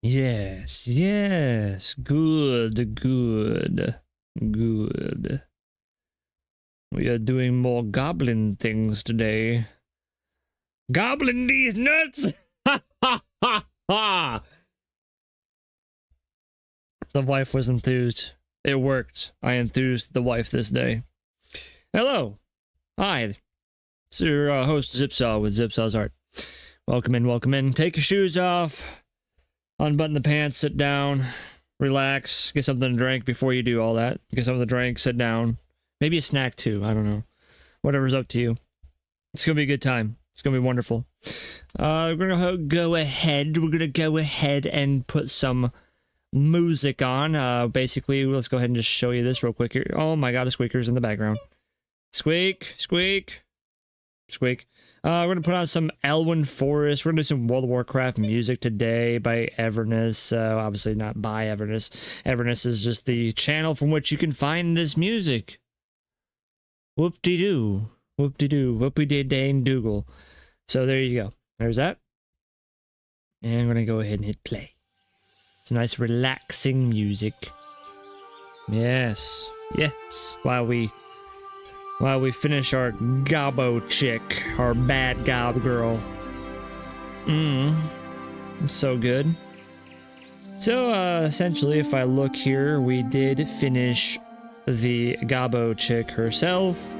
Yes, yes. Good, good, good. We are doing more goblin things today. Goblin these nuts! Ha ha ha ha! The wife was enthused. It worked. I enthused the wife this day. Hello. Hi. It's your host Zipsaw with Zipsaw's Art. Welcome in, welcome in. Take your shoes off. Unbutton the pants, sit down. Relax. Get something to drink before you do all that. Get something to drink, sit down. Maybe a snack too, I don't know. Whatever's up to you. It's gonna be a good time. It's gonna be wonderful. We're gonna go ahead. We're gonna go ahead and put some music on. Basically, let's go ahead and just show you this real quick here. Oh my god, a squeaker's in the background. Squeak, squeak, squeak. We're gonna put on some Elwyn Forest. We're gonna do some World of Warcraft music today by Everness. Obviously not by Everness. Everness is just the channel from which you can find this music. Whoop-de-doo. Whoop-de-doo. Whoopie-de-dane doogle. So there you go. There's that. And I'm gonna go ahead and hit play. Some nice relaxing music. Yes. Yes. While we finish our gobbo chick, our bad gob girl. It's so good. So essentially, if I look here, we did finish the gobbo chick herself.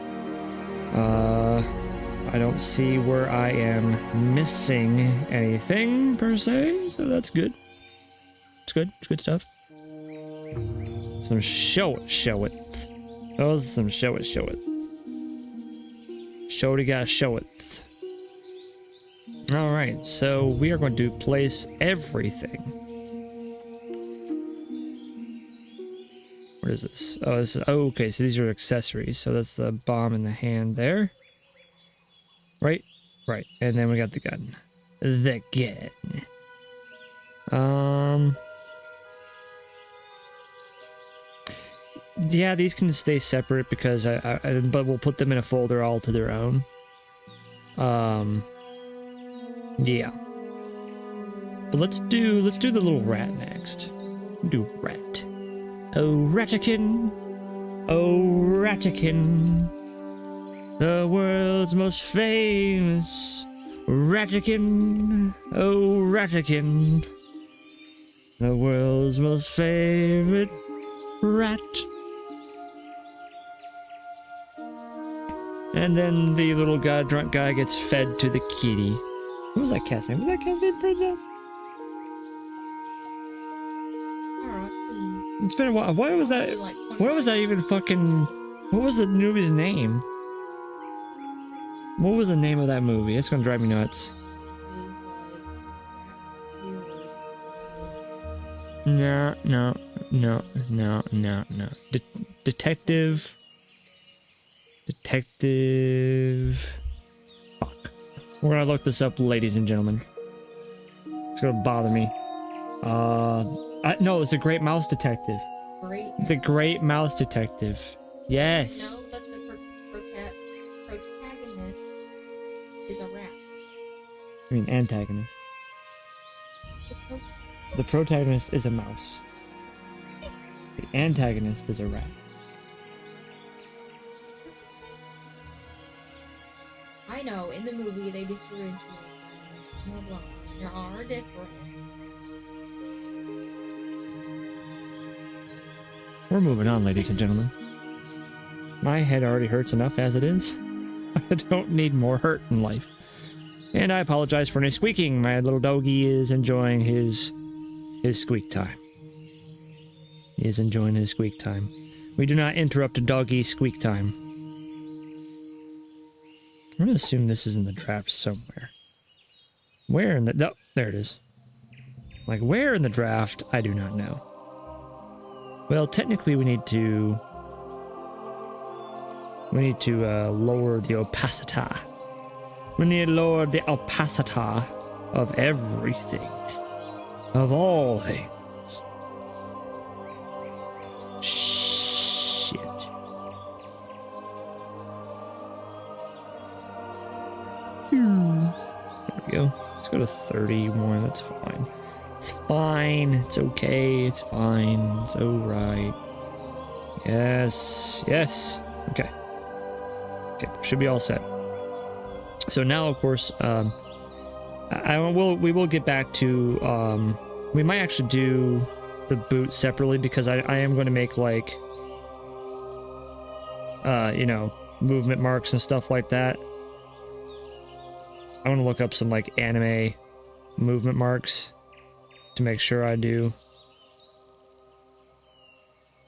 I don't see where I am missing anything per se, so that's good. It's good. It's good stuff. Some show it. Those some show it. Show it, gotta show it. Alright, so we are going to place everything. What is this? Oh, this is, oh, okay, so these are accessories. So that's the bomb in the hand there. Right? Right. And then we got the gun. The gun. Yeah, these can stay separate because but we'll put them in a folder all to their own. Yeah. But let's do the little rat next. Do rat. Oh, Ratican. Oh, Ratican. The world's most famous Ratican. Oh, Ratican. The world's most favorite rat. And then the little guy, drunk guy, gets fed to the kitty. What was that cat's name? Was that cat's name Princess? It's been a while. Why was that? Where was that even fucking? What was the movie's name? What was the name of that movie? It's gonna drive me nuts. No. Detective. Fuck. We're gonna look this up, ladies and gentlemen. It's gonna bother me. No, it's the Great Mouse Detective. The Great Mouse Detective. Yes. You know that the protagonist is a rat. I mean, antagonist. The protagonist is a mouse. The antagonist is a rat. I know, in the movie they differentiate. Blah, blah. There are different. We're moving on, ladies and gentlemen. My head already hurts enough as it is. I don't need more hurt in life. And I apologize for any squeaking. My little doggy is enjoying his squeak time. He is enjoying his squeak time. We do not interrupt a doggy squeak time. I'm gonna assume this is in the draft somewhere. Where in the... Oh, there it is. Like, where in the draft? I do not know. Well, technically we need to lower the opacity. We need to lower the opacity of everything. Of all things. Shit. There we go. Let's go to 31. That's fine. It's fine. It's okay. It's fine. It's alright. Yes. Yes. Okay. Okay. Should be all set. So now, of course, we will get back to, we might actually do the boot separately because I am going to make like, you know, movement marks and stuff like that. I want to look up some like anime movement marks to make sure I do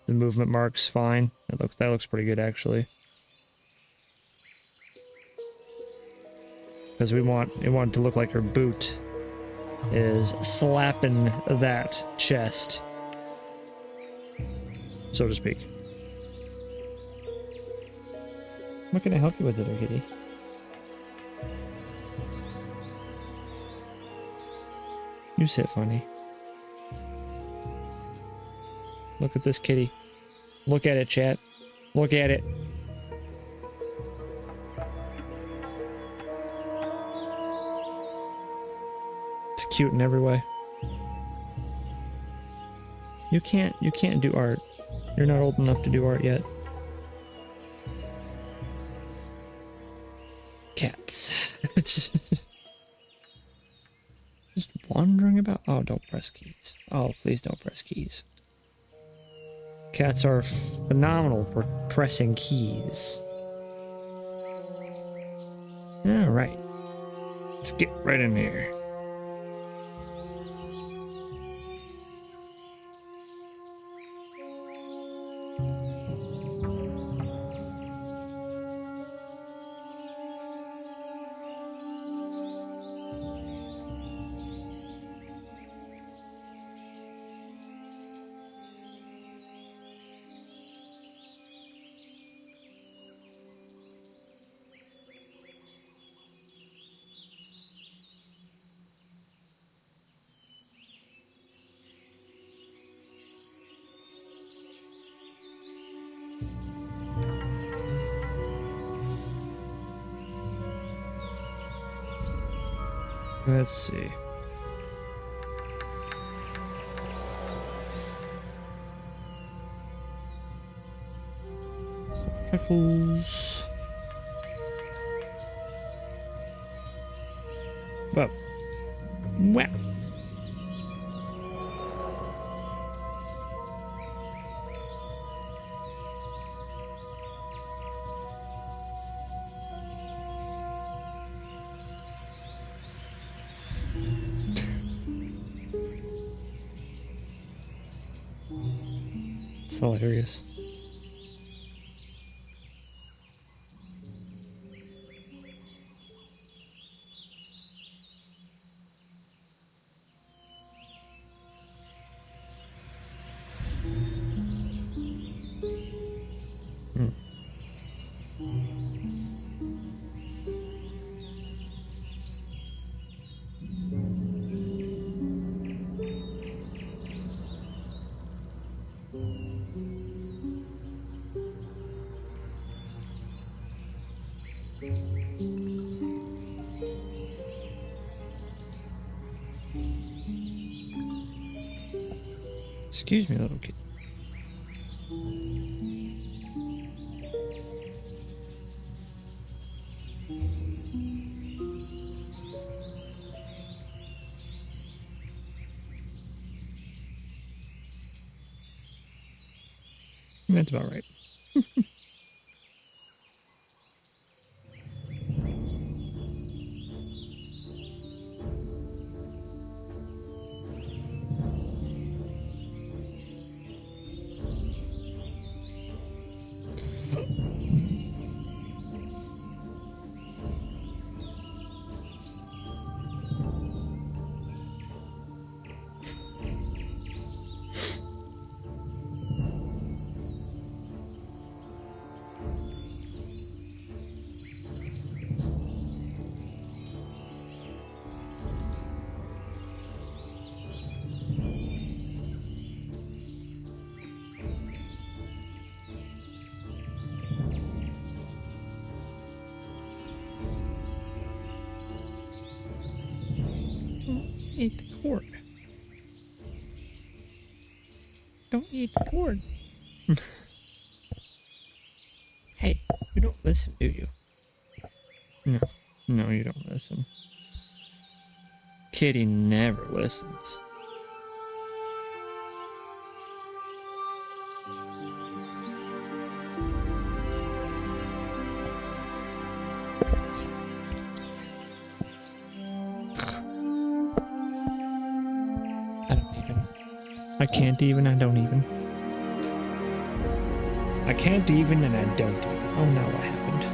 the movement marks fine. That looks pretty good actually. Because we want it to look like her boot is slapping that chest, so to speak. What can I help you with, little kitty? You sit funny. Look at this kitty. Look at it, chat. Look at it. It's cute in every way. You can't do art. You're not old enough to do art yet. Cats. Just wandering about. Oh, don't press keys. Oh, please don't press keys. Cats are phenomenal for pressing keys. Alright. Let's get right in here. Let's see. Some freckles. Whoa. Wow. It's hilarious. Excuse me, little kid. That's about right. eat the cord. Don't eat the cord. Hey, you don't listen, do you? No. No, you don't listen. Kitty never listens. I don't even. I can't even, I don't even. I can't even and I don't even. Oh no, what happened?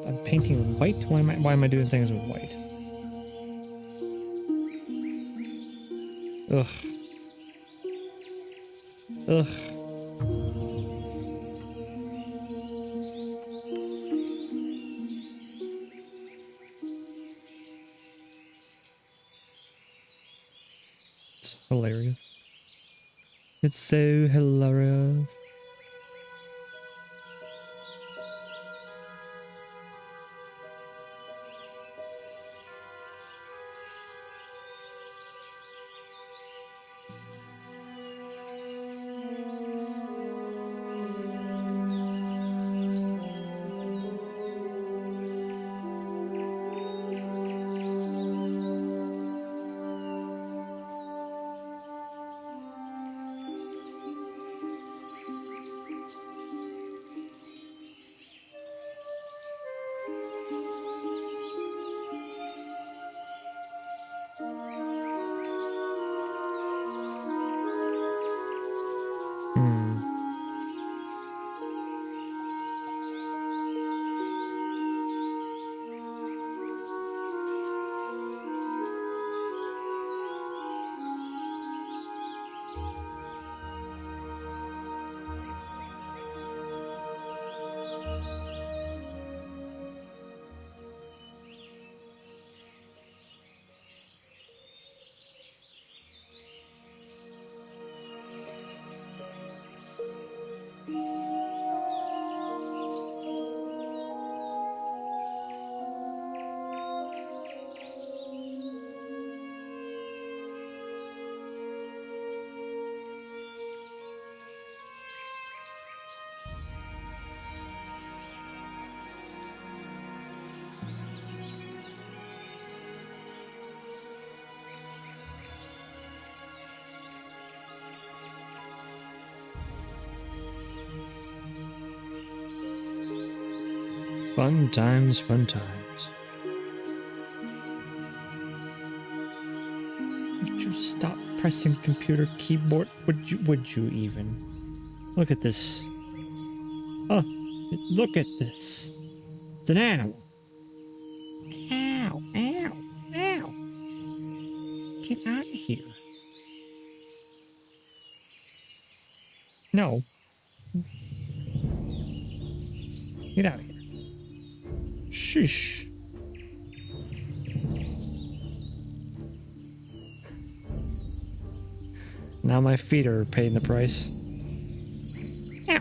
I'm painting with white? Why am I doing things with white? Ugh. Ugh. It's hilarious. It's so hilarious. Fun times, fun times. Would you stop pressing computer keyboard? Would you even? Look at this. Oh, look at this. It's an animal. Ow, ow, ow. Get out of here. No. Get out of here. Shush. Now my feet are paying the price. Ow.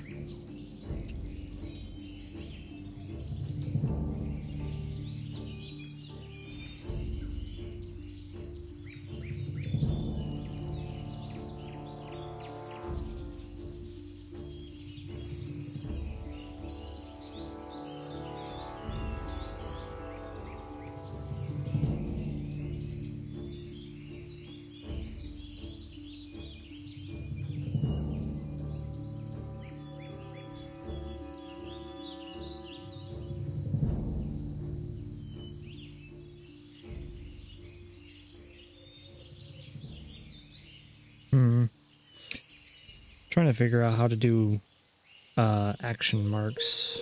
Trying to figure out how to do action marks.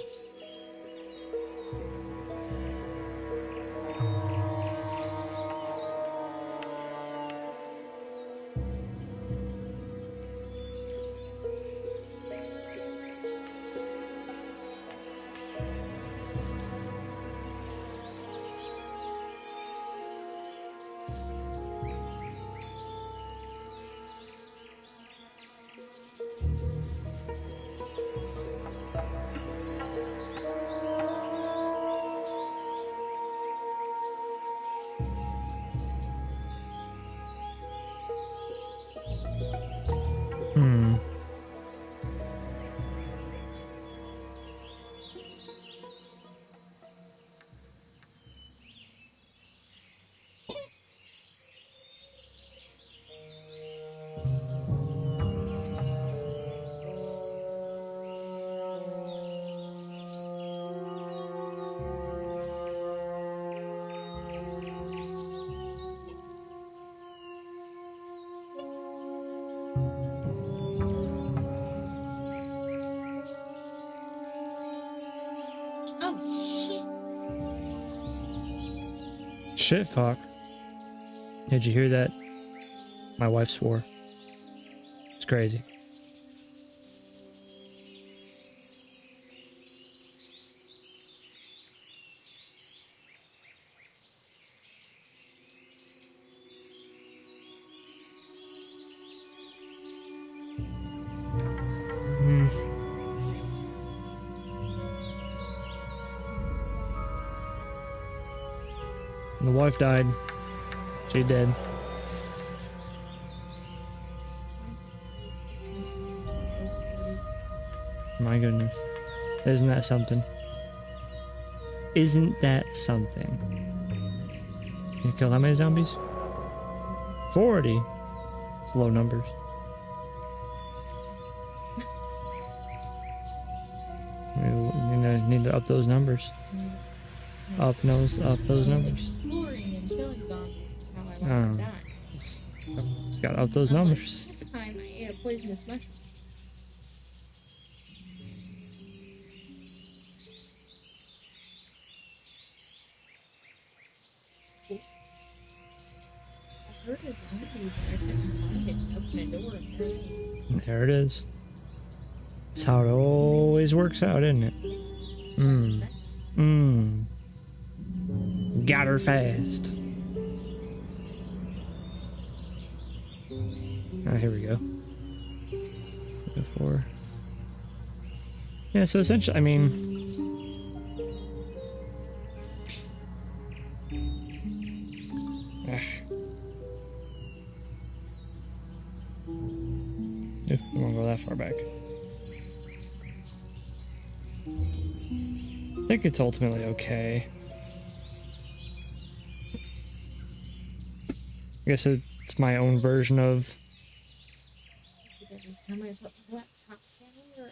shit, fuck. Did you hear that? My wife swore. It's crazy. The wife died. She dead. My goodness. Isn't that something? Isn't that something? You killed how many zombies? 40. It's low numbers. Need to up those numbers. Up those numbers. Exploring and killing zombies is how I Oh. want to die. Just gotta up those numbers. Last time I ate a poisonous mushroom. I heard a zombie, but I couldn't find it. I opened a door and there it is. There it is. That's how it always works out, isn't it? Got her fast. Ah, here we go. 4. Yeah, so essentially, I mean... I won't go that far back. I think it's ultimately okay. I guess it's my own version of... Every time I put my laptop down, you're up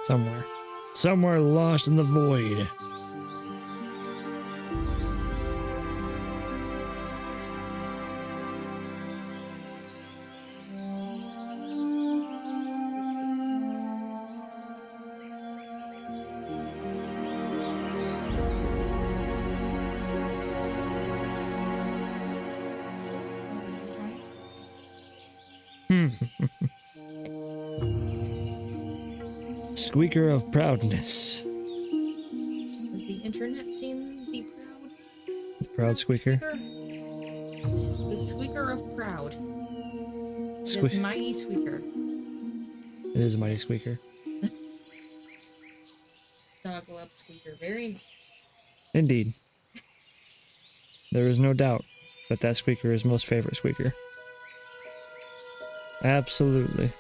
Somewhere. Somewhere lost in the void. Squeaker of proudness. Has the internet seen the proud? The proud squeaker. This is the squeaker of proud. This mighty squeaker. It is a mighty squeaker. Dog loves squeaker very much. Indeed. There is no doubt that that squeaker is most favorite squeaker. Absolutely.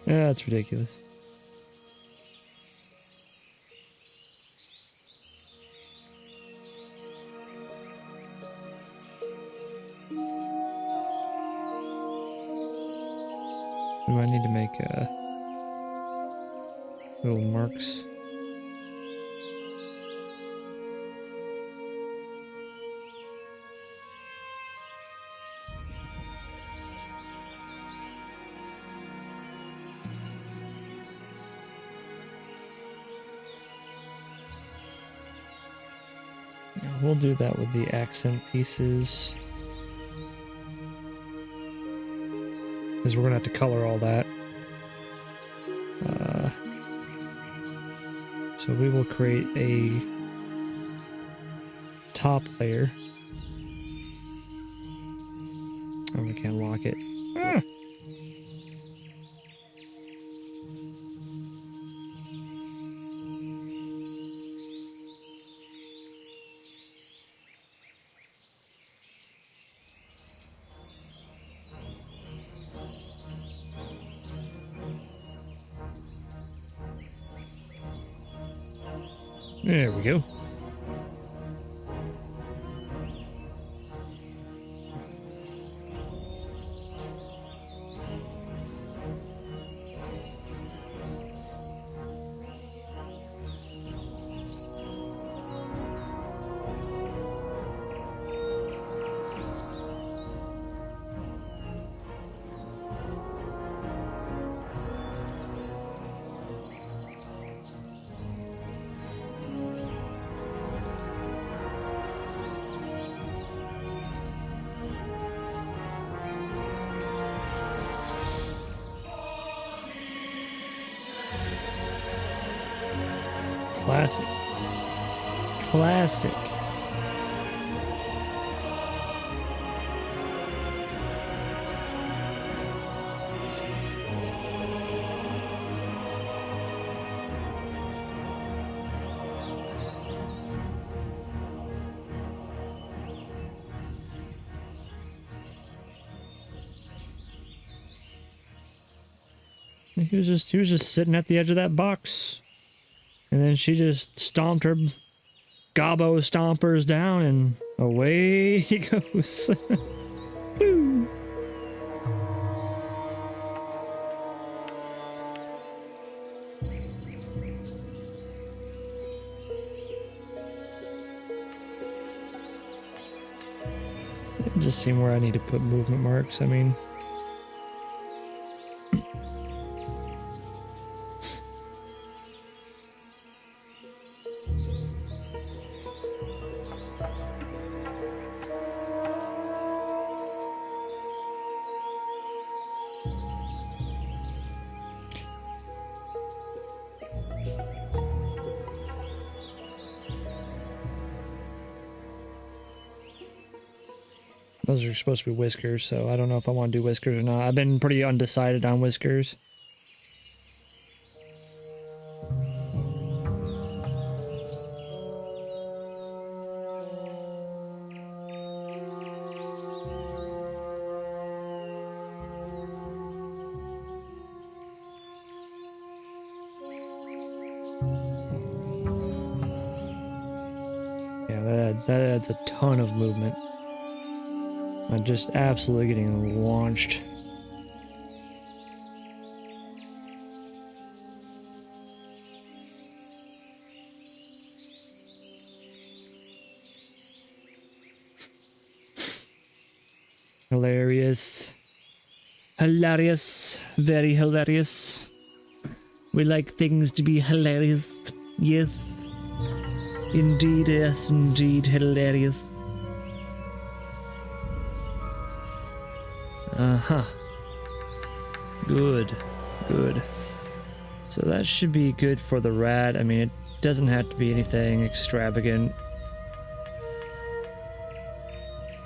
Yeah, that's ridiculous. Do I need to make little marks? Yeah, we'll do that with the accent pieces. Because we're going to have to color all that. So we will create a top layer. Oh, we can't lock it. Ah! There we go. Classic. Classic. He was just sitting at the edge of that box. And then she just stomped her gobbo stompers down and away he goes. Woo. Just seeing where I need to put movement marks. I mean, those are supposed to be whiskers, so I don't know if I want to do whiskers or not. I've been pretty undecided on whiskers. Yeah, that adds a ton of movement. I'm just absolutely getting launched. Hilarious. Hilarious. Very hilarious. We like things to be hilarious. Yes. Indeed, yes, indeed, hilarious. Uh-huh. Good. Good. So that should be good for the rat. I mean, it doesn't have to be anything extravagant.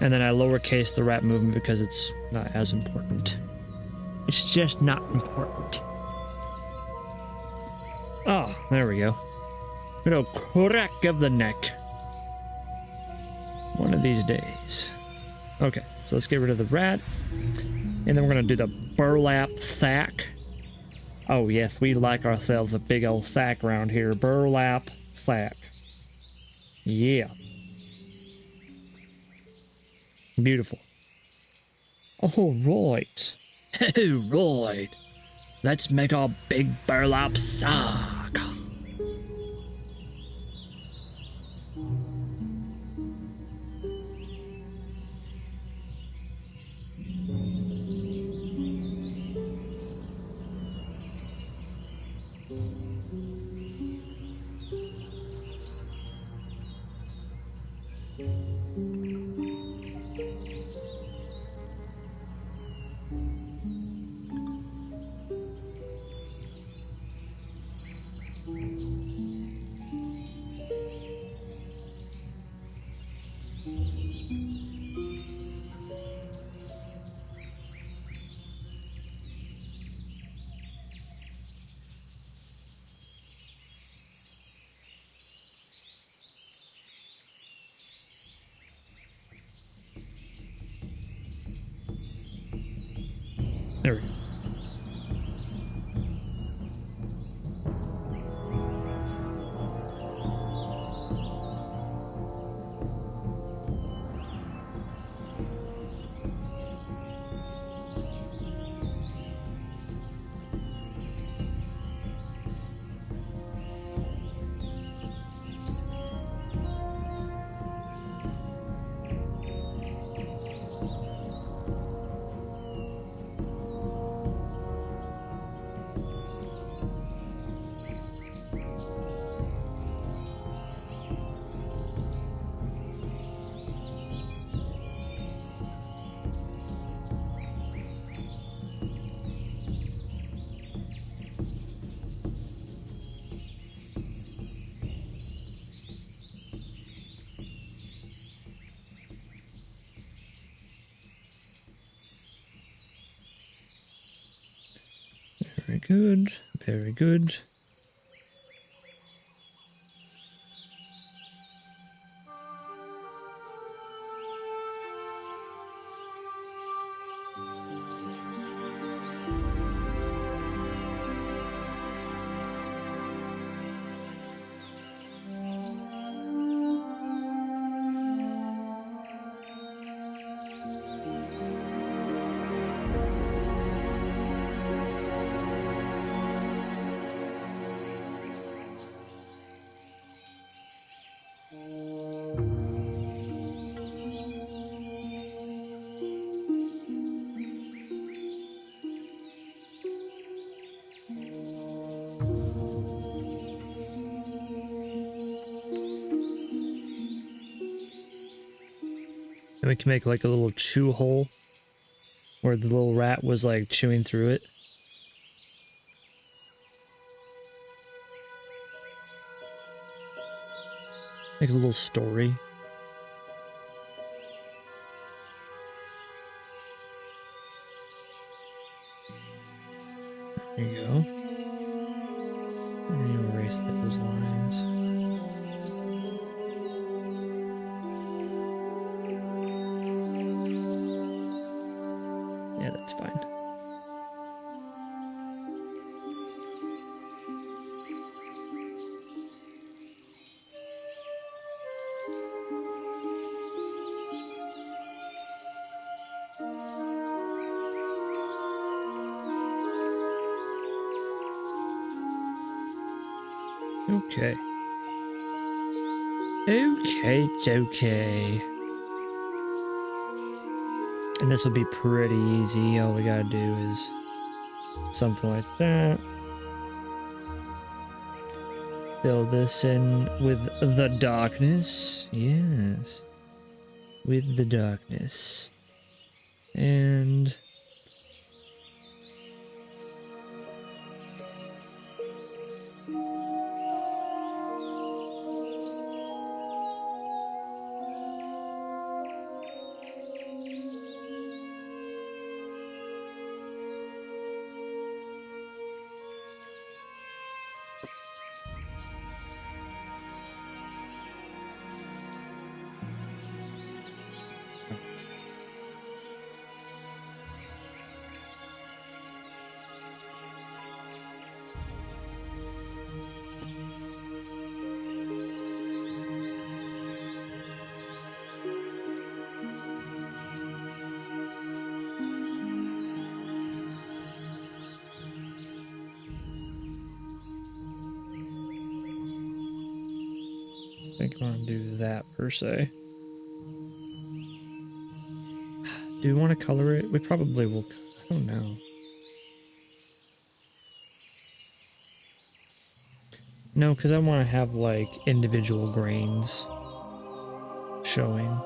And then I lowercase the rat movement because it's not as important. It's just not important. Oh, there we go. Little crack of the neck. One of these days. Okay, so let's get rid of the rat. And then we're going to do the burlap sack. Oh, yes, we like ourselves a big old sack around here. Burlap sack. Yeah. Beautiful. All right. All right. Let's make our big burlap sack. There we go. Very good. Very good. And we can make like a little chew hole where the little rat was like chewing through it. Make a little story. There you go. And then you erase those lines. Yeah, that's fine. Okay. Okay, it's okay. And this will be pretty easy. All we gotta do is something like that. Fill this in with the darkness. Yes. With the darkness. And... think I want to do that per se. Do we want to color it? We probably will. I don't know. No, because I want to have like individual grains showing.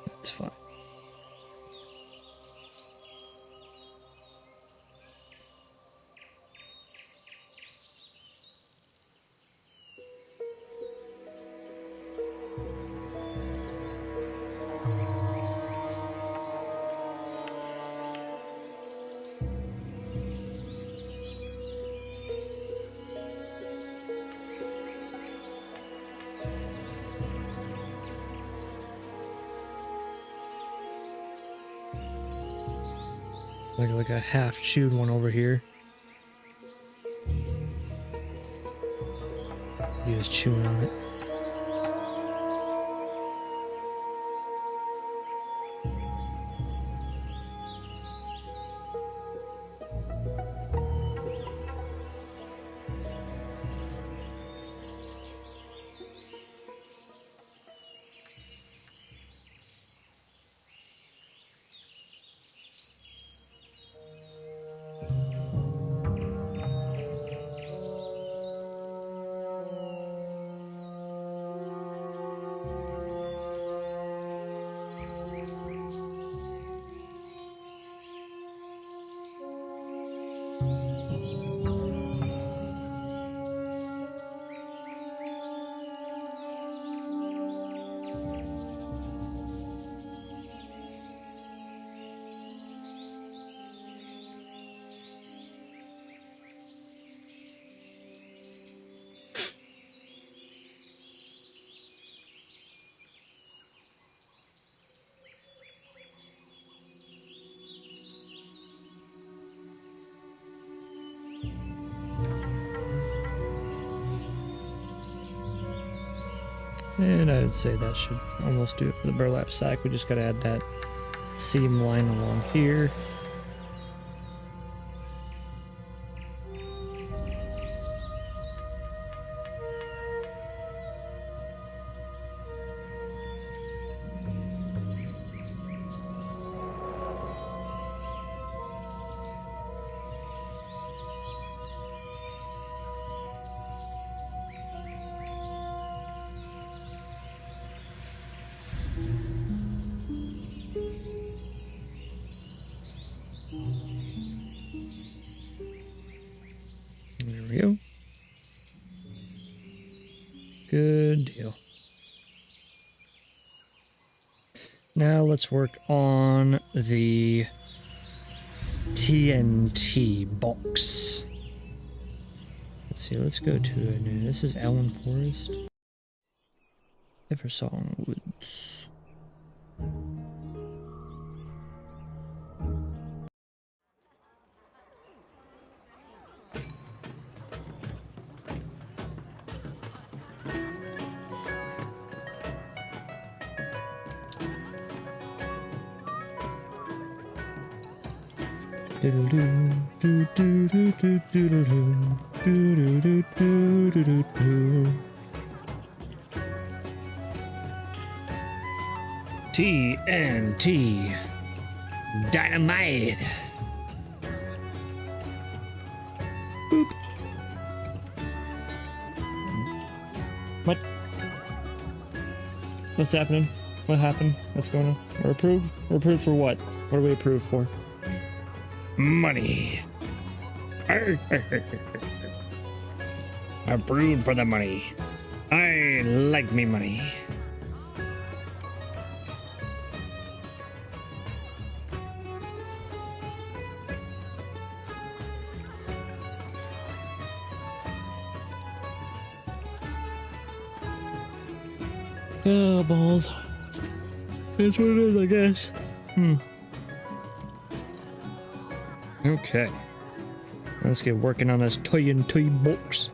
That's fine. Like a half chewed one over here. He was chewing on it. And I would say that should almost do it for the burlap sack. We just got to add that seam line along here. There we go. Good deal. Now let's work on the TNT box. Let's see, let's go to it. This is Elm Forest. Eversong Woods. TNT Dynamite. Boop. What? What's happening? What happened? What's going on? We're approved? We're approved for what? What are we approved for? Money. I brewed for the money. I like me money. Oh, balls. That's what it is, I guess. Okay. Let's get working on this TNT box.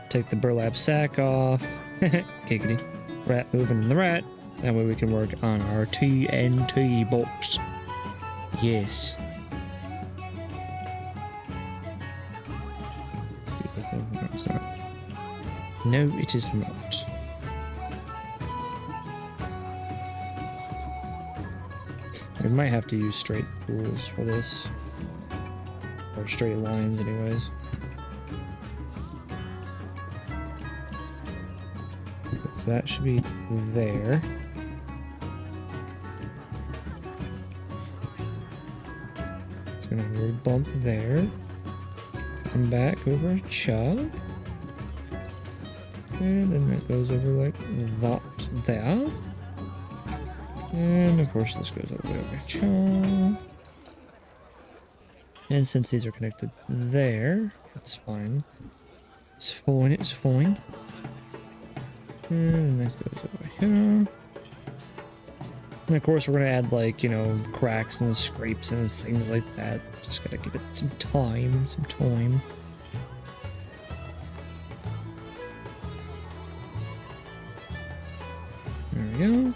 Take the burlap sack off. Giggity. Rat moving in the rat. That way we can work on our TNT box. Yes. No, it's not. No, it is not. We might have to use straight tools for this. Or straight lines anyways. So that should be there. It's gonna have a little bump there. Come back over chug. And then that goes over like that there. And of course this goes all the way over chug. And since these are connected there, that's fine. It's fine, it's fine. And that goes over here. And of course we're gonna add like, you know, cracks and scrapes and things like that. Just gotta give it some time, There we go.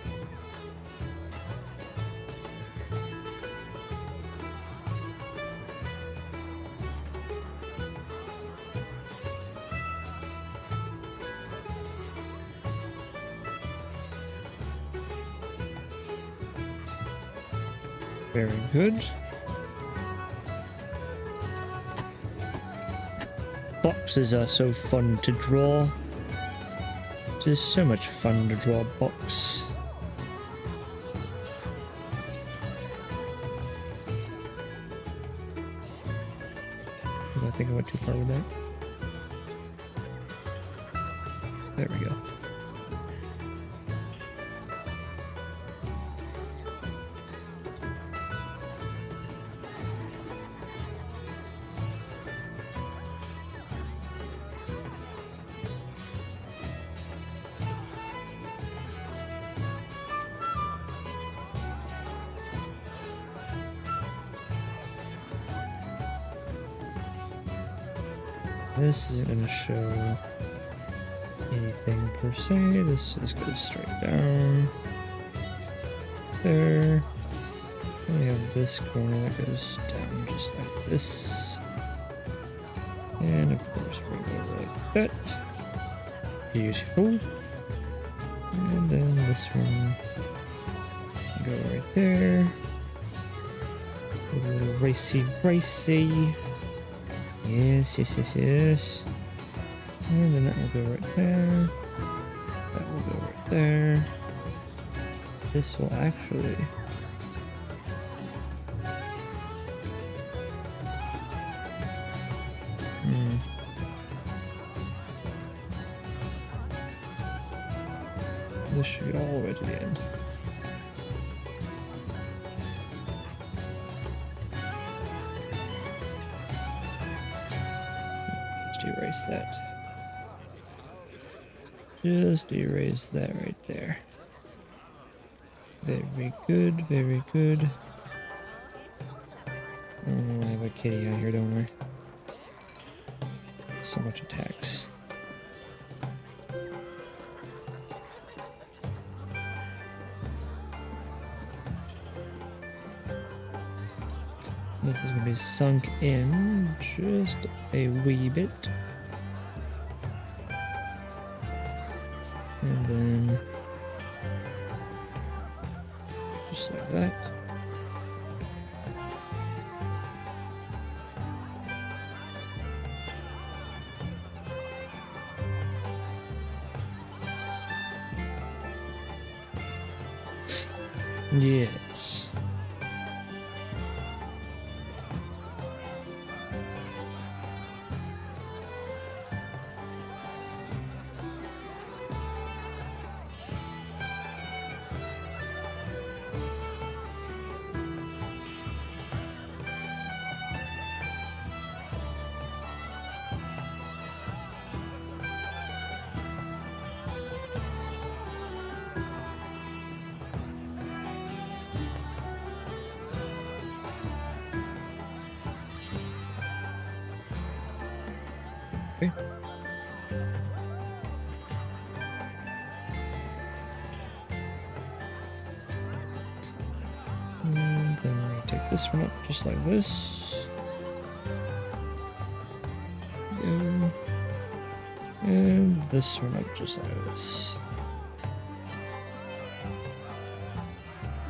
Very good. Boxes are so fun to draw. It is so much fun to draw a box. I think I went too far with that. There we go. This isn't going to show anything per se. This just goes straight down. There. And we have this corner that goes down just like this. And of course we go like that. Beautiful. And then this one go right there. A little racy. Yes. And then that will go right there. That will go right there. This will actually... This should go all the way to the end. Erase that. Just erase that right there. Very good, very good. Oh, I have a kitty out here, don't I? So much attacks. This is going to be sunk in just a wee bit. And then just like that. Yes. Okay. And then we take this one up just like this. Go. And this one up just like this.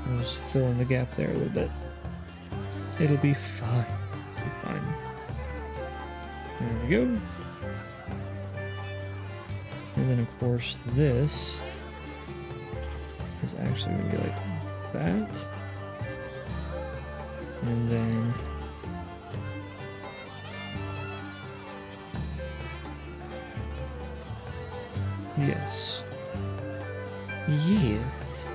I'll just fill in the gap there a little bit. It'll be fine. It'll be fine. There we go. And then of course this is actually going to be like that. And then yes. Yes.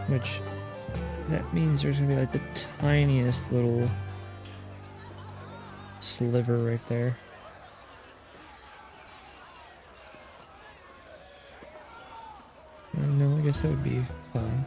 Which that means there's gonna be like the tiniest little sliver right there. No, I guess that would be fine.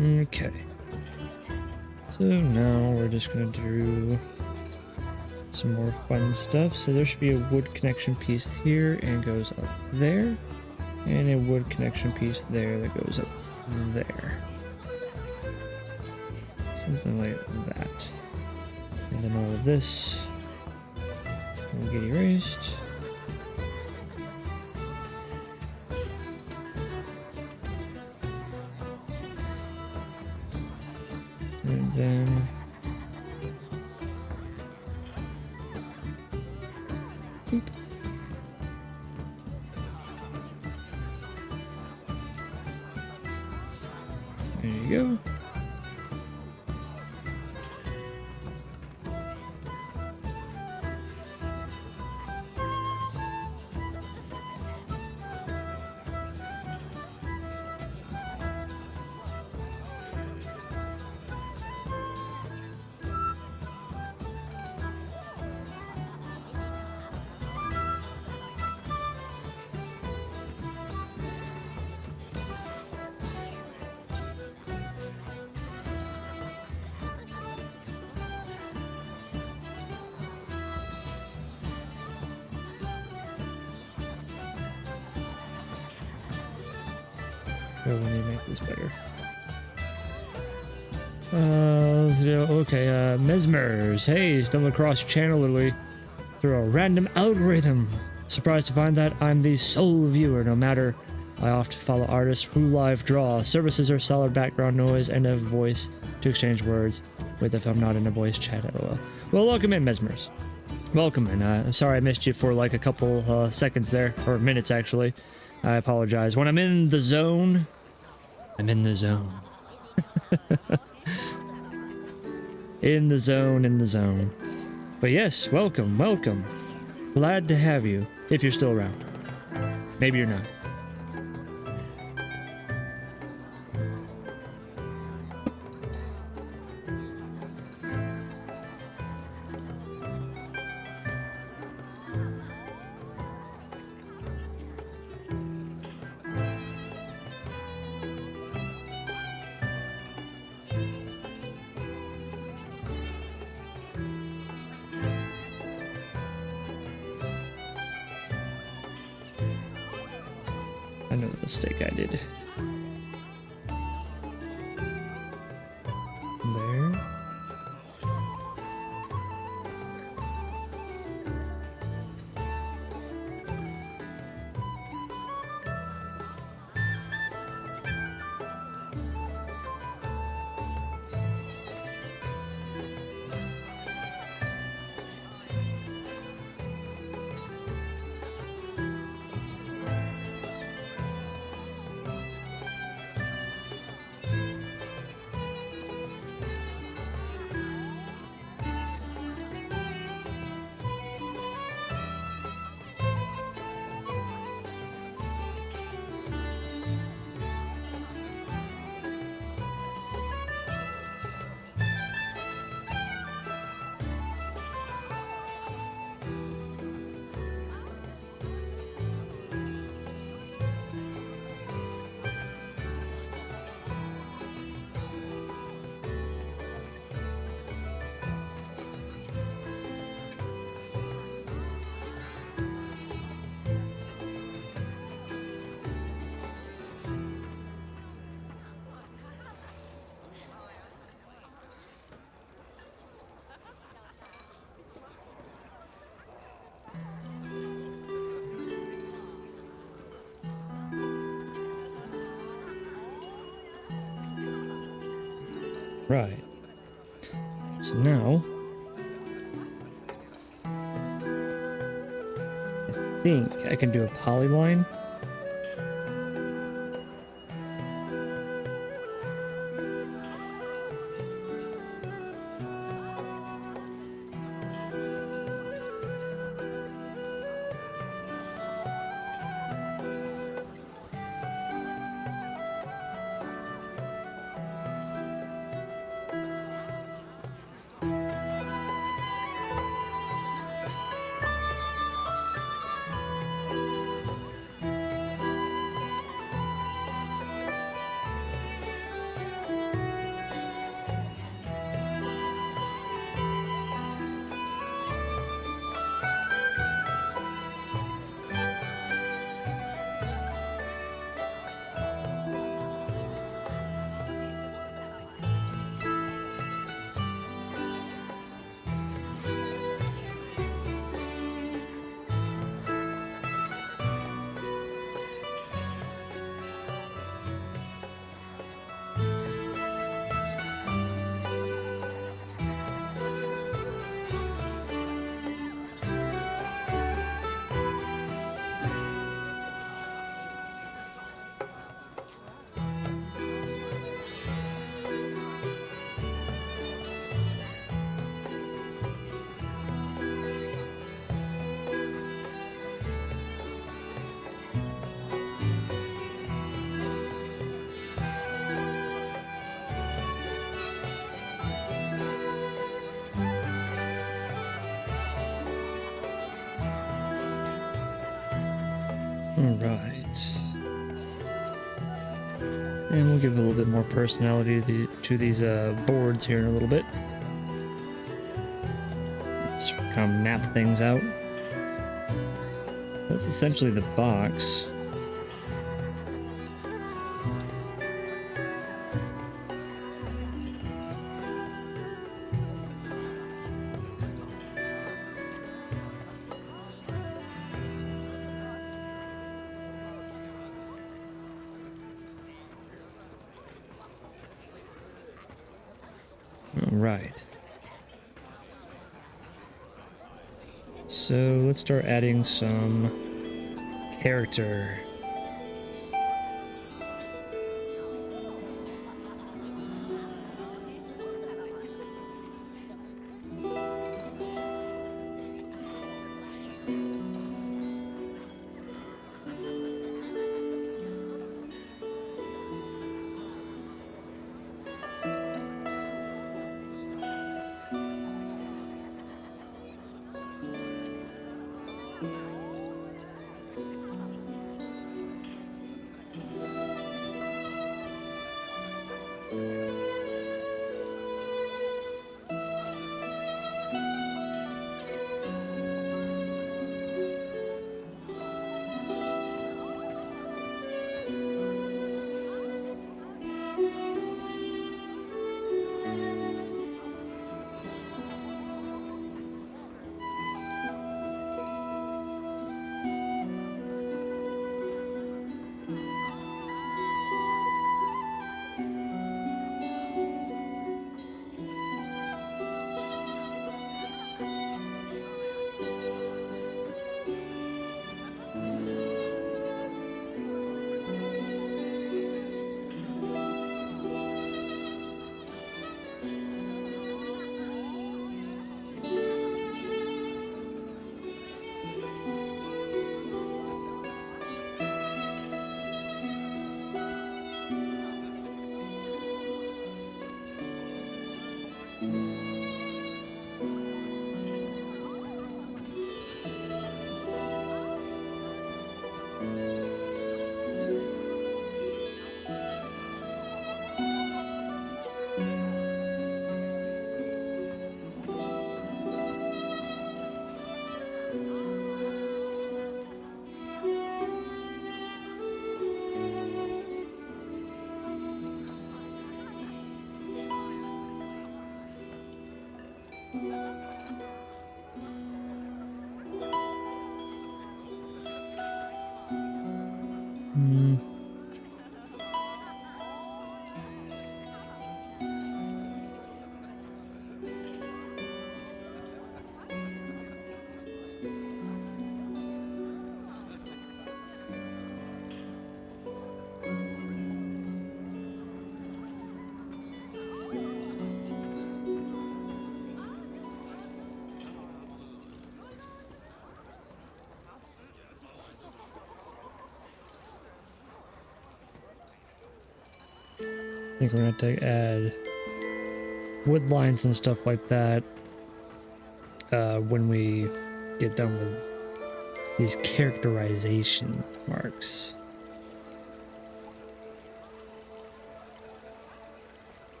Okay. So now we're just gonna do some more fun stuff. So there should be a wood connection piece here and goes up there. And a wood connection piece there that goes up there. Something like that. And then all of this will get erased. And then oop. There you go. Oh, we need to make this better. Okay, Mesmers. Hey, stumbled across your channel literally through a random algorithm. Surprised to find that I'm the sole viewer, no matter I often follow artists who live draw. Services are solid background noise and a voice to exchange words with if I'm not in a voice chat. LOL. Well, welcome in, Mesmers. Welcome in. I'm sorry I missed you for like a couple seconds there, or minutes actually. I apologize. When I'm in the zone, I'm in the zone. In the zone, in the zone. But yes, welcome, welcome. Glad to have you, if you're still around. Maybe you're not. I know the mistake I did. There. Right. So now, I think I can do a polyline. Alright. And we'll give a little bit more personality to these boards here in a little bit. Just kind of map things out. That's essentially the box. All right. So let's start adding some character. think we're gonna have to add wood lines and stuff like that when we get done with these characterization marks.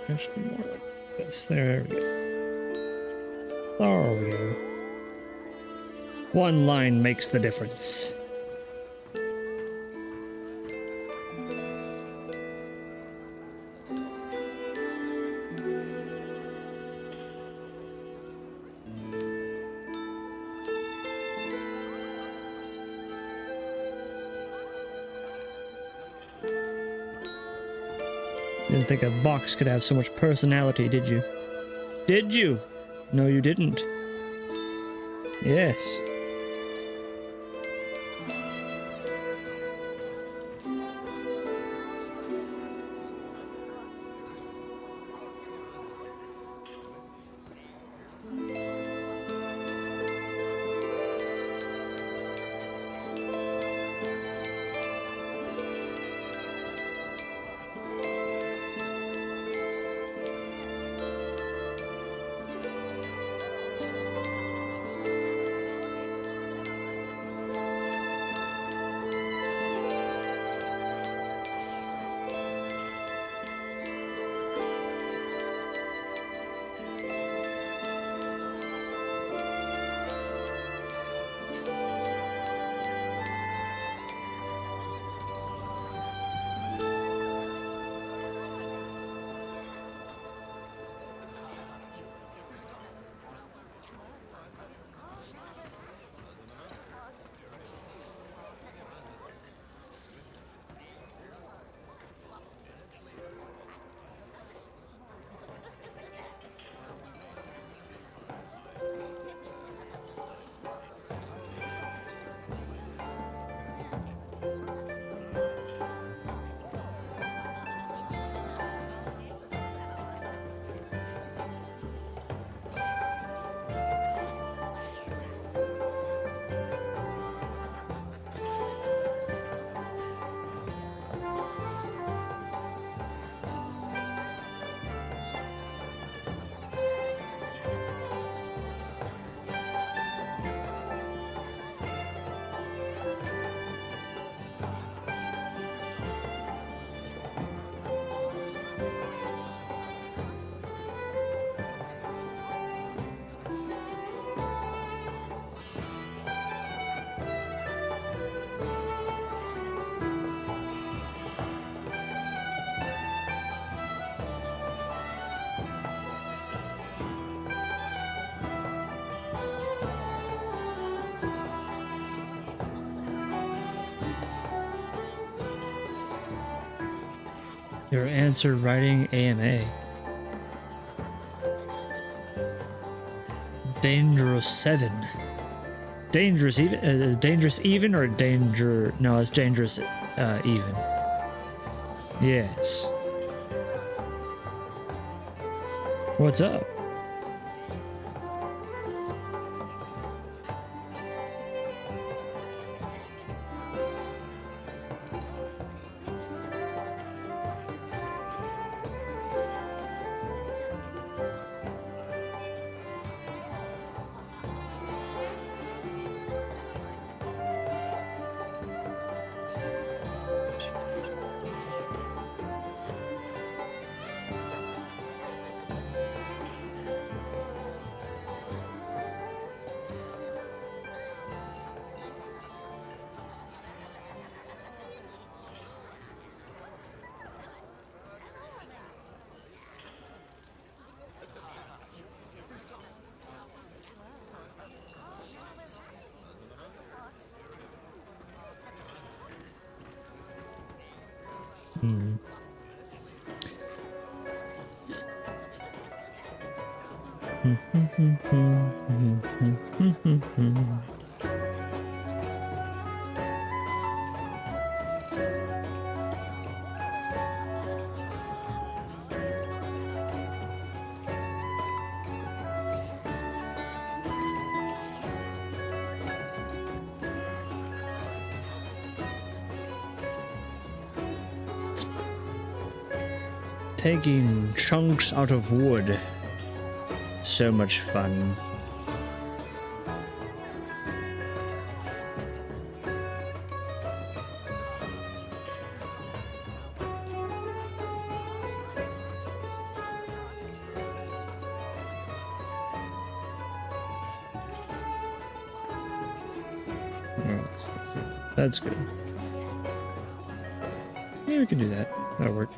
It should be more like this. There we go. There we go. One line makes the difference. Didn't think a box could have so much personality, did you? Did you? No, you didn't. Yes. Your answer writing AMA. Dangerous 7. Dangerous even? Dangerous even or danger? No, it's dangerous even. Yes. What's up? Taking chunks out of wood. So much fun. Oh, that's good. Yeah, we can do that. That'll work.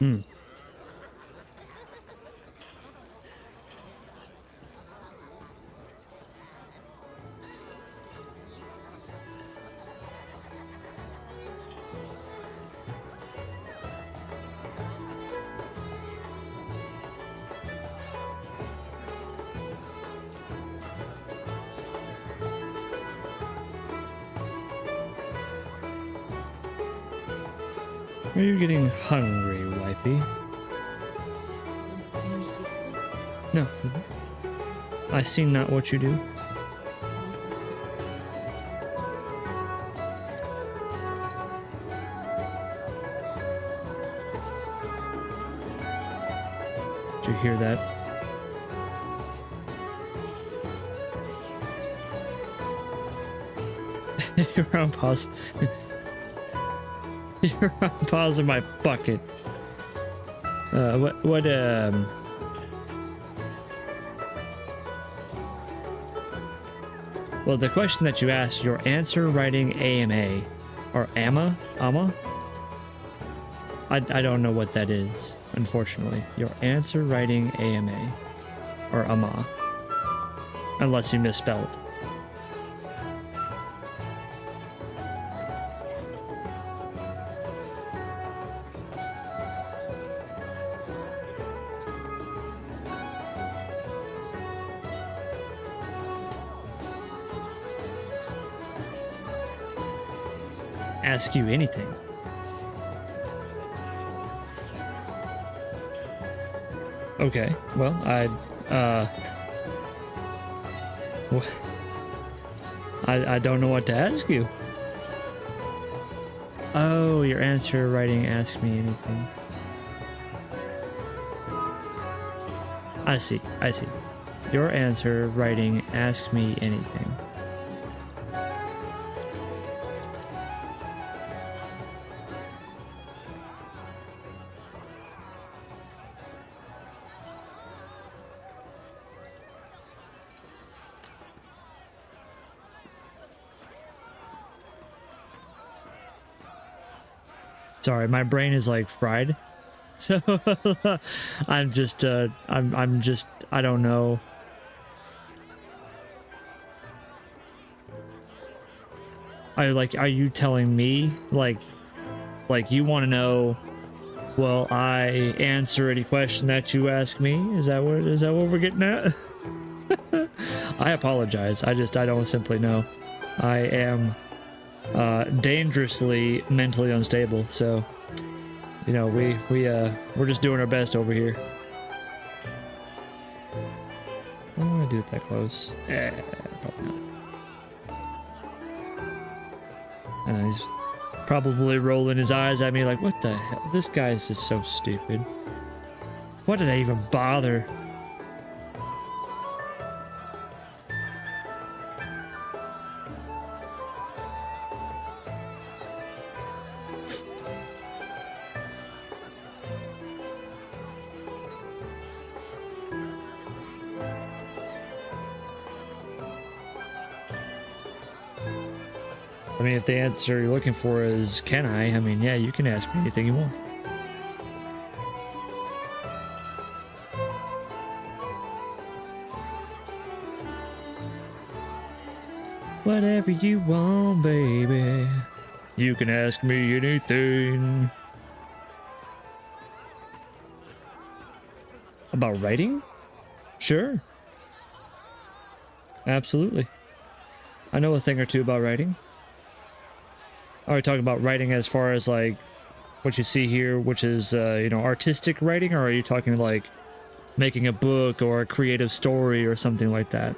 Hmm. Are you getting hungry, wifey? No. I see not what you do. Did you hear that? You're on pause. You're on pause in my bucket. Well, the question that you asked, your answer writing AMA or AMA? I don't know what that is, unfortunately. Your answer writing AMA or AMA. Unless you misspelled. Ask you anything. Okay, well, I don't know what to ask you. Oh, your answer writing ask me anything. I see. Your answer writing ask me anything. Sorry, my brain is like fried. So I'm just I don't know. Are you telling me like you want to know, will I answer any question that you ask me? Is that what we're getting at? I apologize. I don't simply know. I am dangerously mentally unstable, so you know, we're just doing our best over here. I don't want to do it that close. Probably not. He's probably rolling his eyes at me like, what the hell? This guy's just so stupid. What did I even bother? I mean, if the answer you're looking for is, can I mean, yeah, you can ask me anything you want. Whatever you want, baby. You can ask me anything. About writing? Sure. Absolutely. I know a thing or two about writing. Are we talking about writing as far as like what you see here, which is, you know, artistic writing, or are you talking like making a book or a creative story or something like that?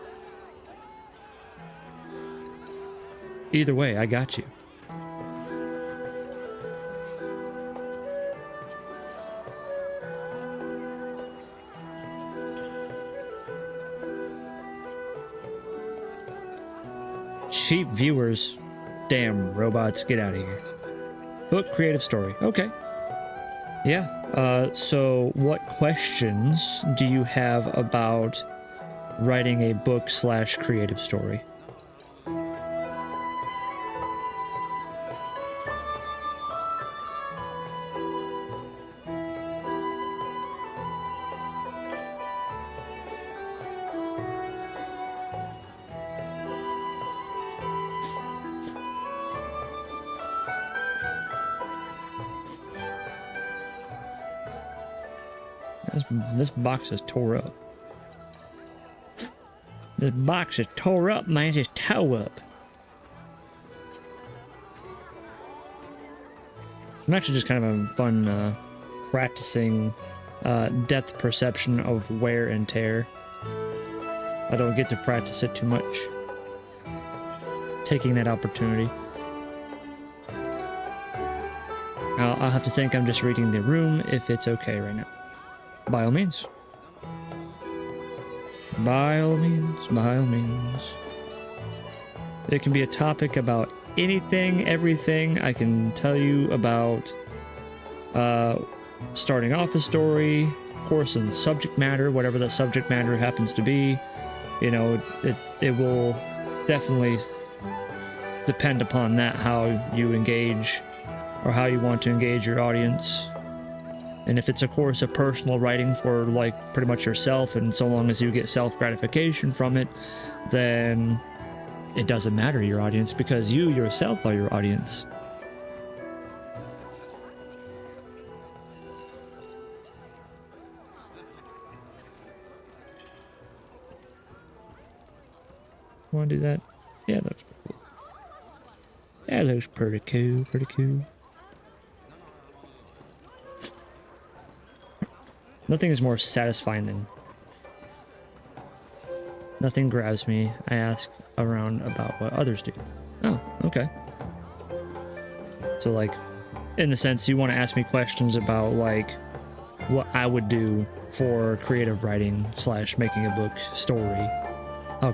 Either way, I got you. Cheap viewers. Damn robots, get out of here. Book, creative story. Okay. Yeah. So what questions do you have about writing a book / creative story? This box is tore up. This box is tore up, man. It's tore up. I'm actually just kind of having fun practicing depth perception of wear and tear. I don't get to practice it too much. Taking that opportunity. Now, I'll have to think I'm just reading the room if it's okay right now. By all means. By all means, by all means. It can be a topic about anything, everything. I can tell you about starting off a story, course and subject matter, whatever that subject matter happens to be. You know, it will definitely depend upon that, how you engage or how you want to engage your audience. And if it's a course of personal writing for like pretty much yourself, and so long as you get self-gratification from it, then it doesn't matter your audience, because you yourself are your audience. Want to do that? Yeah, that looks pretty cool. That looks pretty cool, pretty cool. Nothing is more satisfying than... Nothing grabs me. I ask around about what others do. Oh, okay. So, like, in the sense, you want to ask me questions about, like, what I would do for creative writing / making a book story.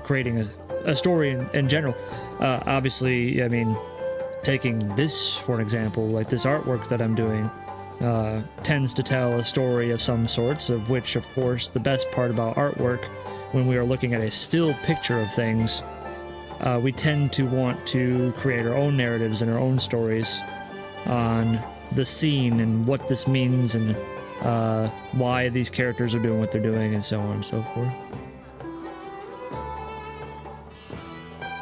Creating a story in general. Obviously, I mean, taking this for an example, like this artwork that I'm doing, tends to tell a story of some sorts, of which, of course, the best part about artwork, when we are looking at a still picture of things, we tend to want to create our own narratives and our own stories on the scene and what this means and why these characters are doing what they're doing and so on and so forth.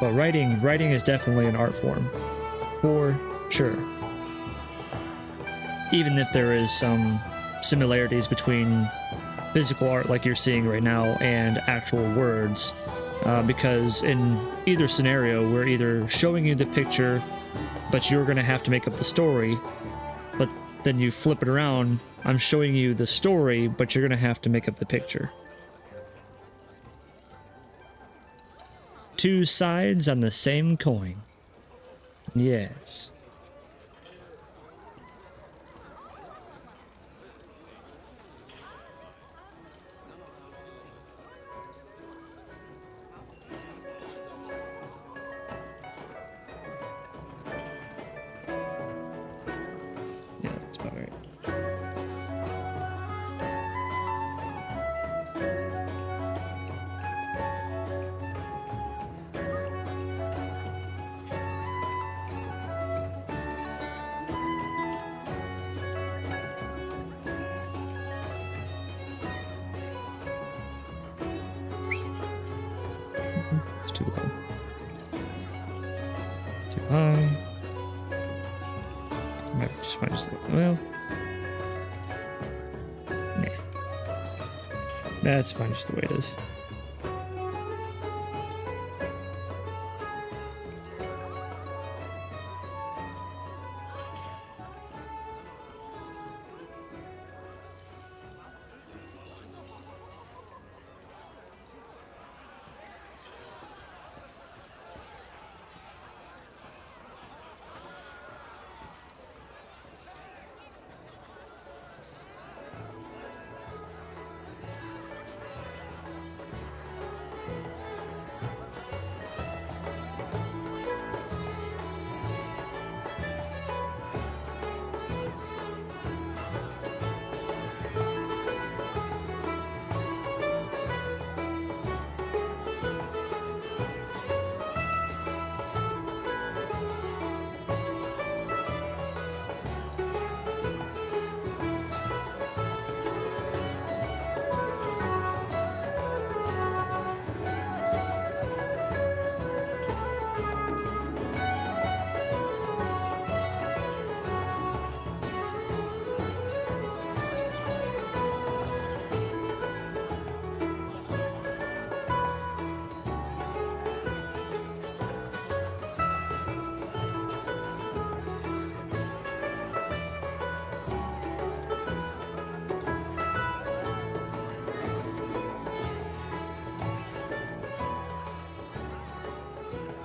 But writing is definitely an art form, for sure. Even if there is some similarities between physical art like you're seeing right now and actual words, because in either scenario, we're either showing you the picture, but you're going to have to make up the story, but then you flip it around, I'm showing you the story, but you're going to have to make up the picture. Two sides on the same coin. Yes. Yeah, that's about right. It's too low. Too high. Might just find just well. Nah. That's fine just the way it is.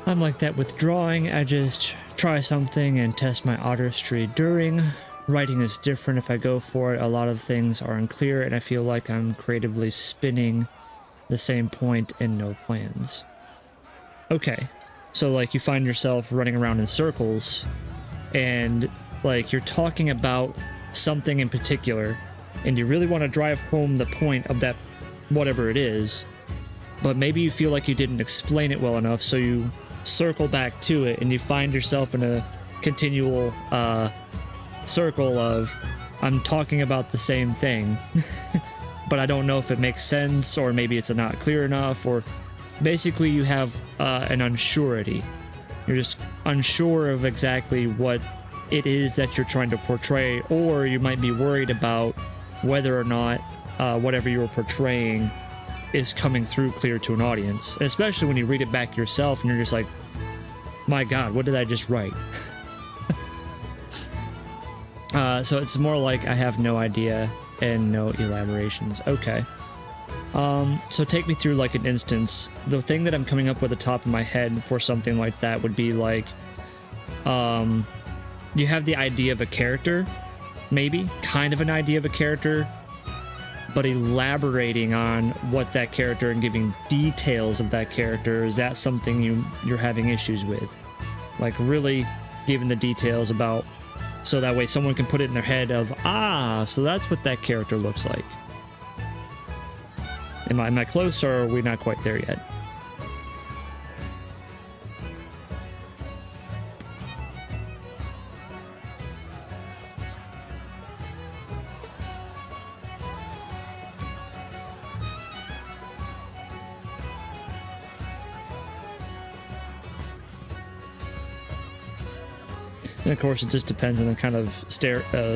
I'm like that with drawing. I just try something and test my artistry during. Writing is different if I go for it. A lot of things are unclear and I feel like I'm creatively spinning the same point and no plans. Okay, so like you find yourself running around in circles and like you're talking about something in particular and you really want to drive home the point of that whatever it is, but maybe you feel like you didn't explain it well enough, so you circle back to it and you find yourself in a continual circle of I'm talking about the same thing but I don't know if it makes sense, or maybe it's not clear enough, or basically you have an unsurety. You're just unsure of exactly what it is that you're trying to portray, or you might be worried about whether or not whatever you're portraying is coming through clear to an audience, and especially when you read it back yourself and you're just like, my god, what did I just write? So it's more like I have no idea and no elaborations. Okay. So take me through like an instance. The thing that I'm coming up with the top of my head for something like that would be like, you have the idea of a character, maybe kind of an idea of a character, but elaborating on what that character and giving details of that character, is that something you're having issues with? Like really giving the details about, so that way someone can put it in their head of, so that's what that character looks like. Am I close, or are we not quite there yet? And of course, it just depends on the kind of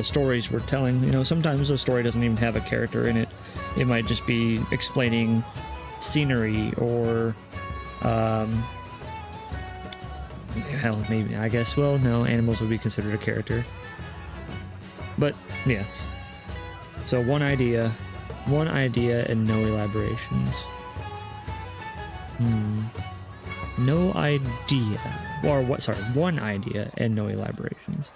stories we're telling. You know, sometimes a story doesn't even have a character in it. It might just be explaining scenery, or hell, maybe, I guess, well, no, animals would be considered a character. But yes. So one idea and no elaborations. No idea. Or what, sorry, one idea and no elaborations.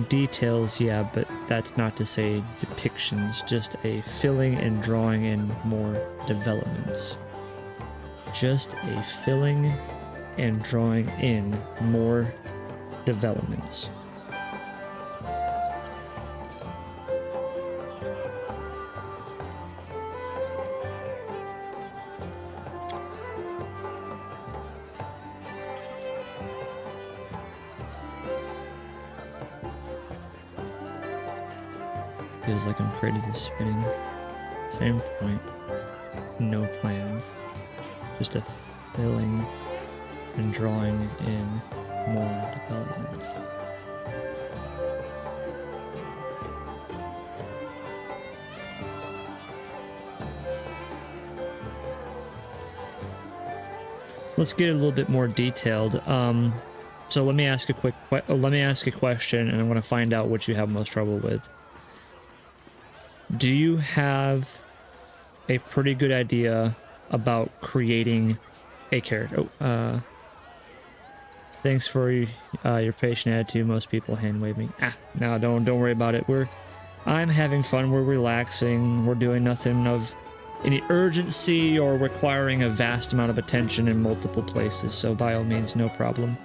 Details, yeah, but that's not to say depictions, just a filling and drawing in more developments. Just a filling and drawing in more developments. Feels like I'm creatively spinning. Same point. No plans. Just a filling and drawing in more developments. Let's get a little bit more detailed. So let me ask a question, and I want to find out what you have most trouble with. Do you have a pretty good idea about creating a character? Thanks for your patient attitude. Most people hand wave me. No, don't worry about it. I'm having fun. We're relaxing. We're doing nothing of any urgency or requiring a vast amount of attention in multiple places. So by all means, no problem.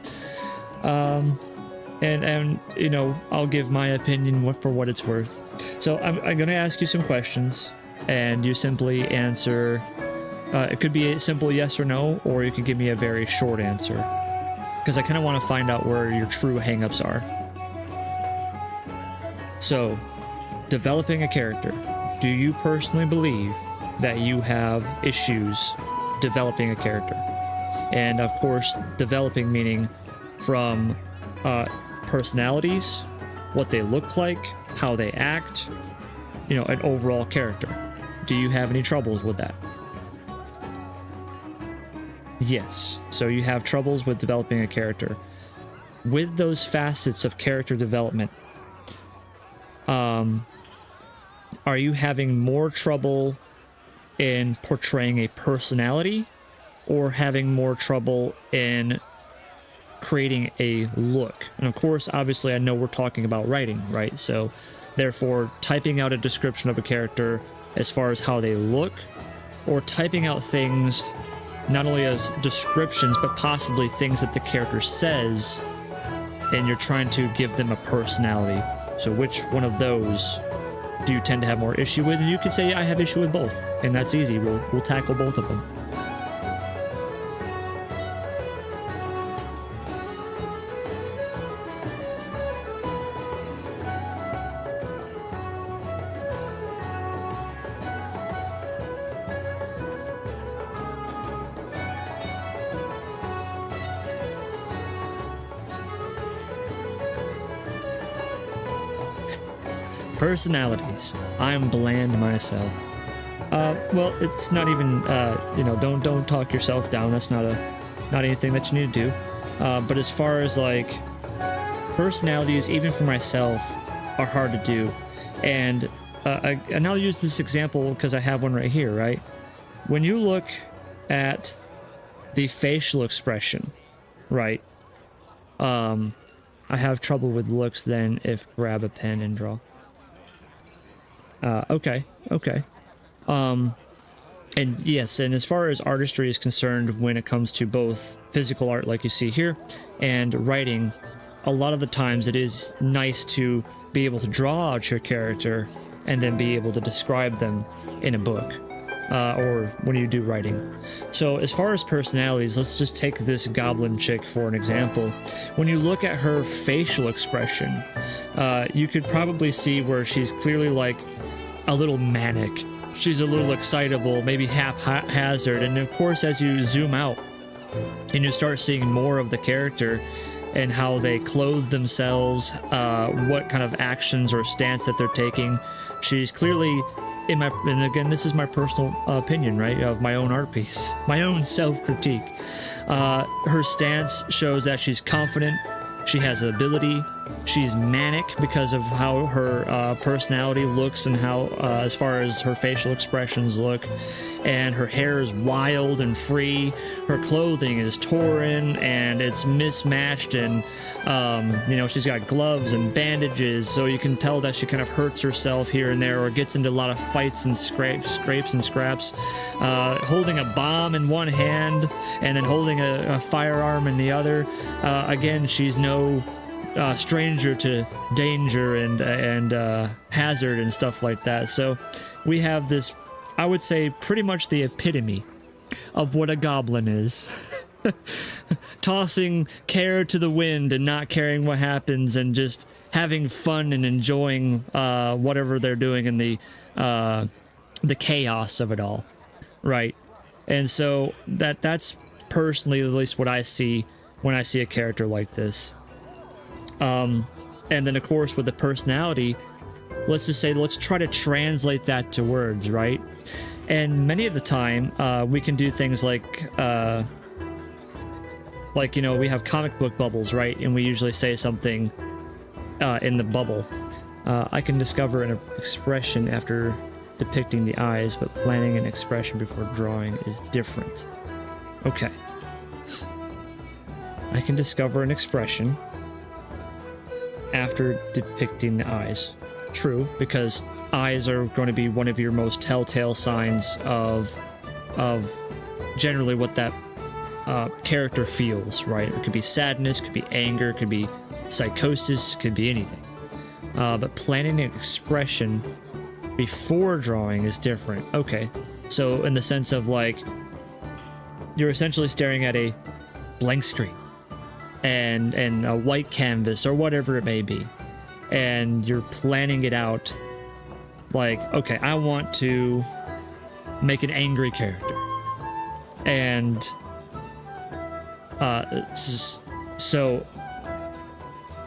And you know, I'll give my opinion for what it's worth. So I'm going to ask you some questions, and you simply answer. It could be a simple yes or no, or you can give me a very short answer, because I kind of want to find out where your true hangups are. So, developing a character. Do you personally believe that you have issues developing a character? And of course, developing meaning from personalities, what they look like, how they act, you know, an overall character. Do you have any troubles with that? Yes. So you have troubles with developing a character. with those facets of character development, are you having more trouble in portraying a personality, or having more trouble in creating a look? And of course, obviously, I know we're talking about writing, right? So therefore, typing out a description of a character as far as how they look, or typing out things not only as descriptions, but possibly things that the character says, and you're trying to give them a personality. So which one of those do you tend to have more issue with? And you could say, I have issue with both, and that's easy. We'll tackle both of them. Personalities. I'm bland myself. Well, it's not even, don't talk yourself down. That's not anything that you need to do. But as far as like personalities, even for myself, are hard to do. And I'll use this example because I have one right here, right? When you look at the facial expression, right? I have trouble with looks then if grab a pen and draw. Okay. And yes, and as far as artistry is concerned, when it comes to both physical art, like you see here, and writing, a lot of the times it is nice to be able to draw out your character and then be able to describe them in a book, or when you do writing. So as far as personalities, let's just take this goblin chick for an example. When you look at her facial expression, you could probably see where she's clearly like a little manic. She's a little excitable, maybe haphazard. And of course, as you zoom out and you start seeing more of the character and how they clothe themselves, what kind of actions or stance that they're taking, she's clearly, and again, this is my personal opinion, right, of my own art piece, my own self-critique. Her stance shows that she's confident, she has ability, she's manic because of how her personality looks and how, as far as her facial expressions look, and her hair is wild and free. Her clothing is torn and it's mismatched, and she's got gloves and bandages, so you can tell that she kind of hurts herself here and there, or gets into a lot of fights and scrapes and scraps, holding a bomb in one hand and then holding a firearm in the other. Again, she's no stranger to danger and hazard and stuff like that. So we have this, I would say, pretty much the epitome of what a goblin is. Tossing care to the wind and not caring what happens, and just having fun and enjoying whatever they're doing in the chaos of it all, right? And so that's personally at least what I see when I see a character like this. And then of course with the personality, let's just say, let's try to translate that to words, right? And many of the time, we can do things like, we have comic book bubbles, right? And we usually say something in the bubble. I can discover an expression after depicting the eyes, but planning an expression before drawing is different. Okay. I can discover an expression after depicting the eyes. True, because eyes are going to be one of your most telltale signs of generally what that character feels, right? It could be sadness, could be anger, could be psychosis, could be anything. But planning an expression before drawing is different. Okay, so in the sense of like, you're essentially staring at a blank screen and a white canvas or whatever it may be, and you're planning it out like, okay, I want to make an angry character, and so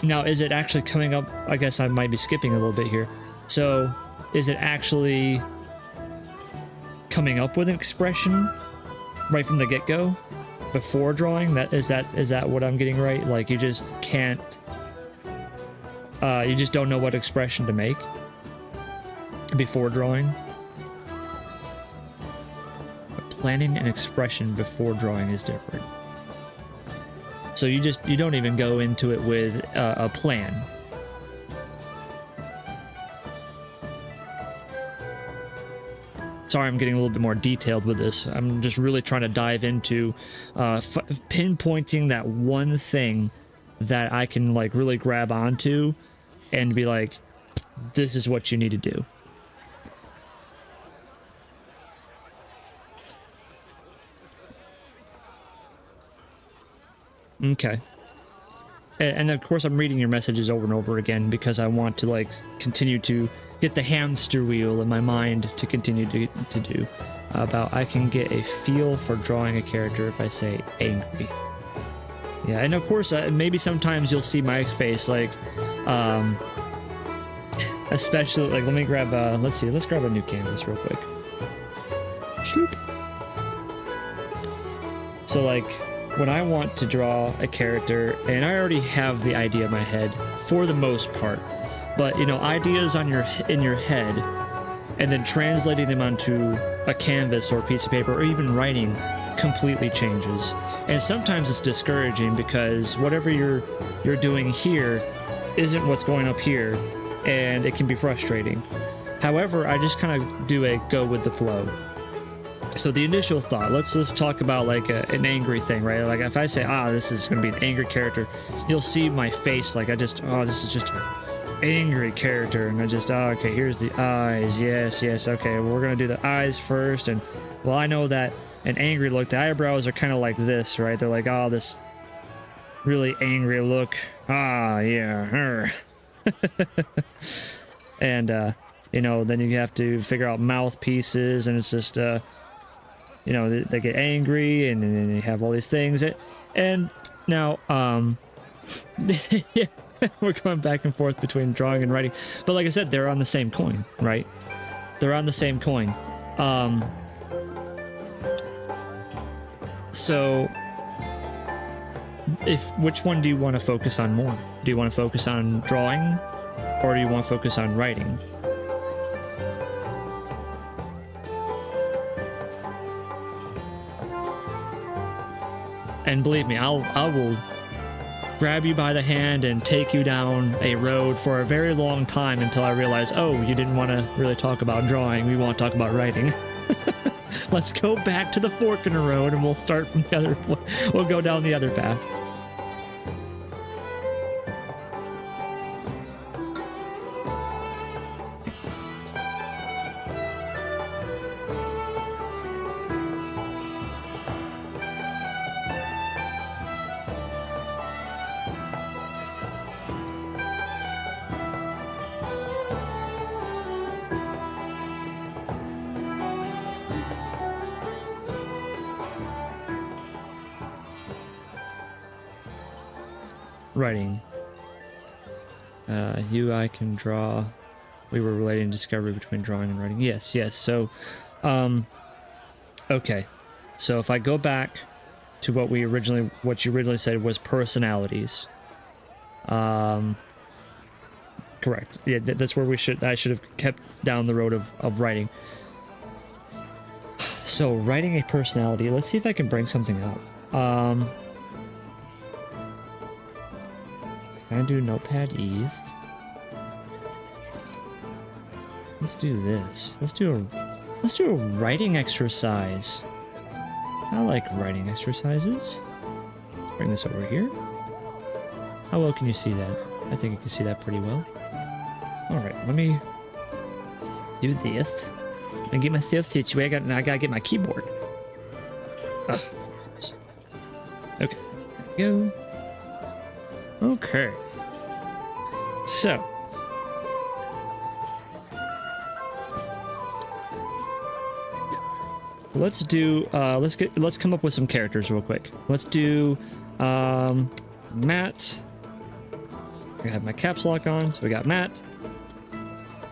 now is it actually coming up? I guess I might be skipping a little bit here. So is it actually coming up with an expression right from the get-go, before drawing. Is that what I'm getting right? Like you just can't. You just don't know what expression to make before drawing. But planning an expression before drawing is different. So you don't even go into it with a plan. Sorry, I'm getting a little bit more detailed with this. I'm just really trying to dive into pinpointing that one thing that I can like really grab onto and be like, this is what you need to do. Okay. And of course I'm reading your messages over and over again because I want to like continue to get the hamster wheel in my mind to continue to do about I can get a feel for drawing a character if I say angry. Yeah, and of course maybe sometimes you'll see my face like especially like let me grab let's grab a new canvas real quick. Shoop. So like when I want to draw a character, and I already have the idea in my head for the most part, but you know, ideas in your head, and then translating them onto a canvas or a piece of paper, or even writing, completely changes. And sometimes it's discouraging because whatever you're doing here isn't what's going up here, and it can be frustrating. However, I just kind of do a go with the flow. So the initial thought, let's talk about like an angry thing, right? Like if I say, this is going to be an angry character, you'll see my face like this is just an angry character. And I just, okay, here's the eyes. Yes, okay, well, we're going to do the eyes first. And well, I know that an angry look, the eyebrows are kind of like this, right? They're like, this really angry look. Yeah. And, you know, then you have to figure out mouthpieces, and it's just, you know, they get angry, and then they have all these things. And now, yeah, we're going back and forth between drawing and writing. But like I said, they're on the same coin, right? They're on the same coin. So, which one do you want to focus on more? Do you want to focus on drawing, or do you want to focus on writing? And believe me, I will grab you by the hand and take you down a road for a very long time until I realize, oh, you didn't want to really talk about drawing. We want to talk about writing. Let's go back to the fork in the road, and we'll start from the other. We'll go down the other path. Writing. I can draw. We were relating discovery between drawing and writing. Yes. So, okay. So if I go back to what you originally said was personalities. Correct. Yeah, that's where I should have kept down the road of writing. So writing a personality. Let's see if I can bring something up. Can I do Notepad Ease? Let's do this. Let's do a writing exercise. I like writing exercises. Bring this over here. How well can you see that? I think you can see that pretty well. Alright, let me do this and get myself situated. I gotta get my keyboard. Okay, there we go. Okay. So. Let's do, let's come up with some characters real quick. Let's do, Matt. I have my caps lock on, so we got Matt.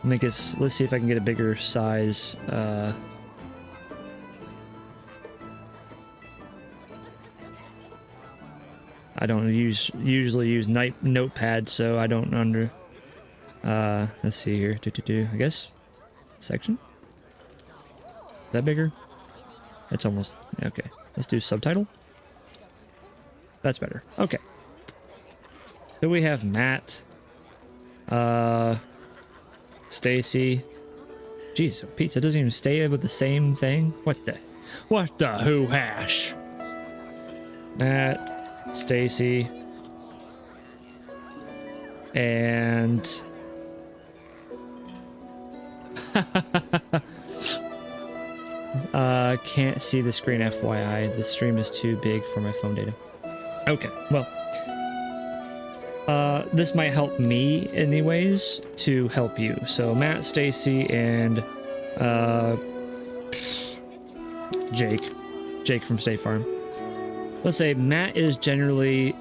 Let's see if I can get a bigger size, I don't usually use notepad, so I don't under. Let's see here. I guess section. Is that bigger? That's almost okay. Let's do subtitle. That's better. Okay. So we have Matt, Stacy. Jeez, pizza doesn't even stay with the same thing. What the who hash? Matt, Stacy, and can't see the screen, FYI. The stream is too big for my phone data. Okay, well, this might help me anyways to help you. So Matt, Stacy, and Jake from State Farm. Let's say Matt is generally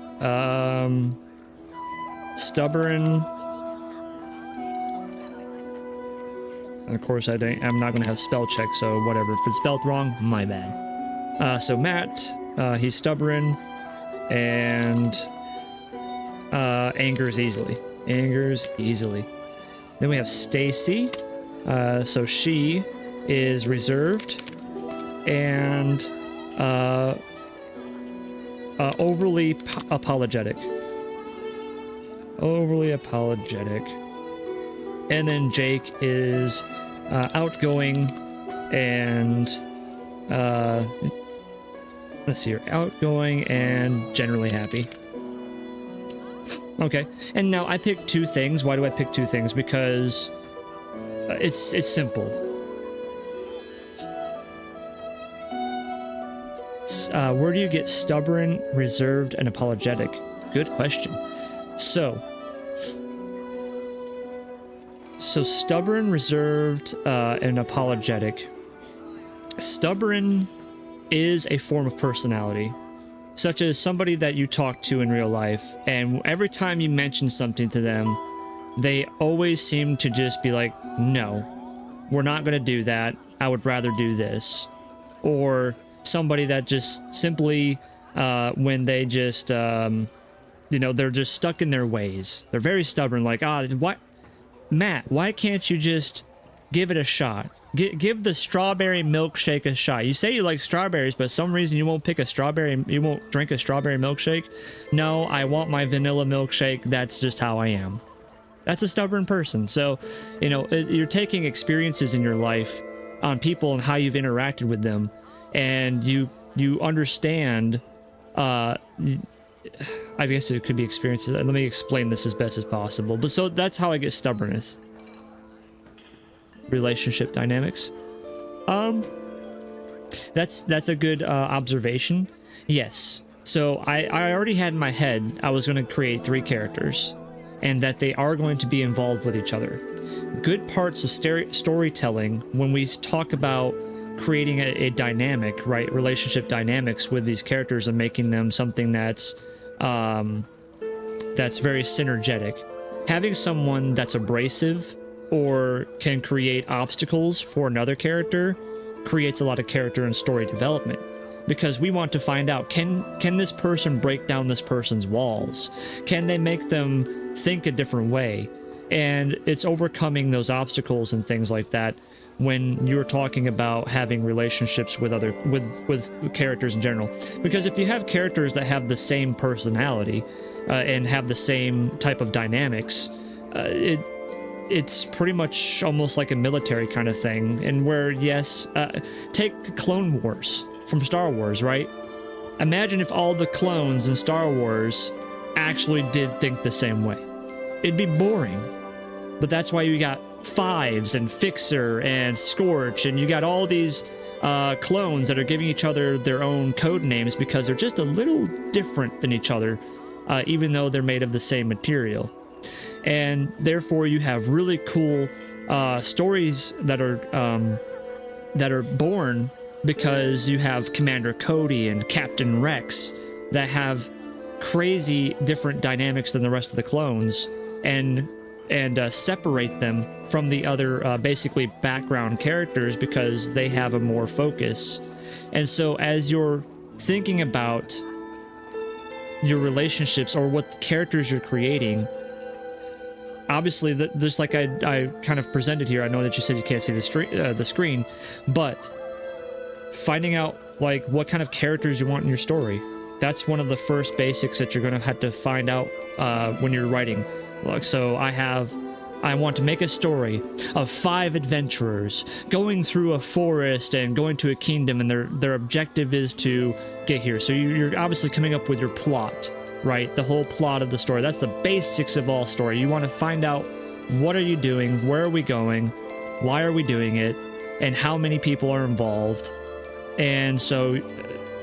stubborn. And of course, I'm not going to have spell check, so whatever. If it's spelled wrong, my bad. So Matt, he's stubborn and angers easily. Then we have Stacy. So she is reserved and overly apologetic. And then Jake is outgoing and let's see here, outgoing and generally happy. Okay, and now I picked two things. Why do I pick two things? Because it's simple. Where do you get stubborn, reserved, and apologetic? Good question. So stubborn, reserved, and apologetic. Stubborn is a form of personality, such as somebody that you talk to in real life, and every time you mention something to them, they always seem to just be like, no, we're not going to do that. I would rather do this. Or somebody that just simply, when they just, they're just stuck in their ways. They're very stubborn, like, what? Matt, why can't you just give it a shot? Give the strawberry milkshake a shot. You say you like strawberries, but for some reason you won't drink a strawberry milkshake. No, I want my vanilla milkshake. That's just how I am. That's a stubborn person. So, you're taking experiences in your life on people and how you've interacted with them, and you understand, I guess it could be experiences. Let me explain this as best as possible. But so that's how I get stubbornness. Relationship dynamics. That's a good observation. Yes. So I already had in my head I was going to create 3 characters, and that they are going to be involved with each other. Good parts of storytelling, when we talk about creating a dynamic, right, relationship dynamics with these characters and making them something that's very synergetic. Having someone that's abrasive or can create obstacles for another character creates a lot of character and story development, because we want to find out, can this person break down this person's walls? Can they make them think a different way? And it's overcoming those obstacles and things like that when you're talking about having relationships with with characters in general. Because if you have characters that have the same personality and have the same type of dynamics, it's pretty much almost like a military kind of thing. And where, yes, take the Clone Wars from Star Wars, right? Imagine if all the clones in Star Wars actually did think the same way. It'd be boring. But that's why you got Fives and Fixer and Scorch, and you got all these clones that are giving each other their own code names because they're just a little different than each other, even though they're made of the same material. And therefore you have really cool stories that are born because you have Commander Cody and Captain Rex that have crazy different dynamics than the rest of the clones, and separate them from the other basically background characters because they have a more focus. And so as you're thinking about your relationships or what characters you're creating. Obviously, just like I kind of presented here, I know that you said you can't see the screen, but finding out like what kind of characters you want in your story, that's one of the first basics that you're going to have to find out when you're writing. Like, so I want to make a story of 5 adventurers going through a forest and going to a kingdom, and their objective is to get here. So you're obviously coming up with your plot, right? The whole plot of the story. That's the basics of all story. You want to find out, what are you doing? Where are we going? Why are we doing it? And how many people are involved? And so,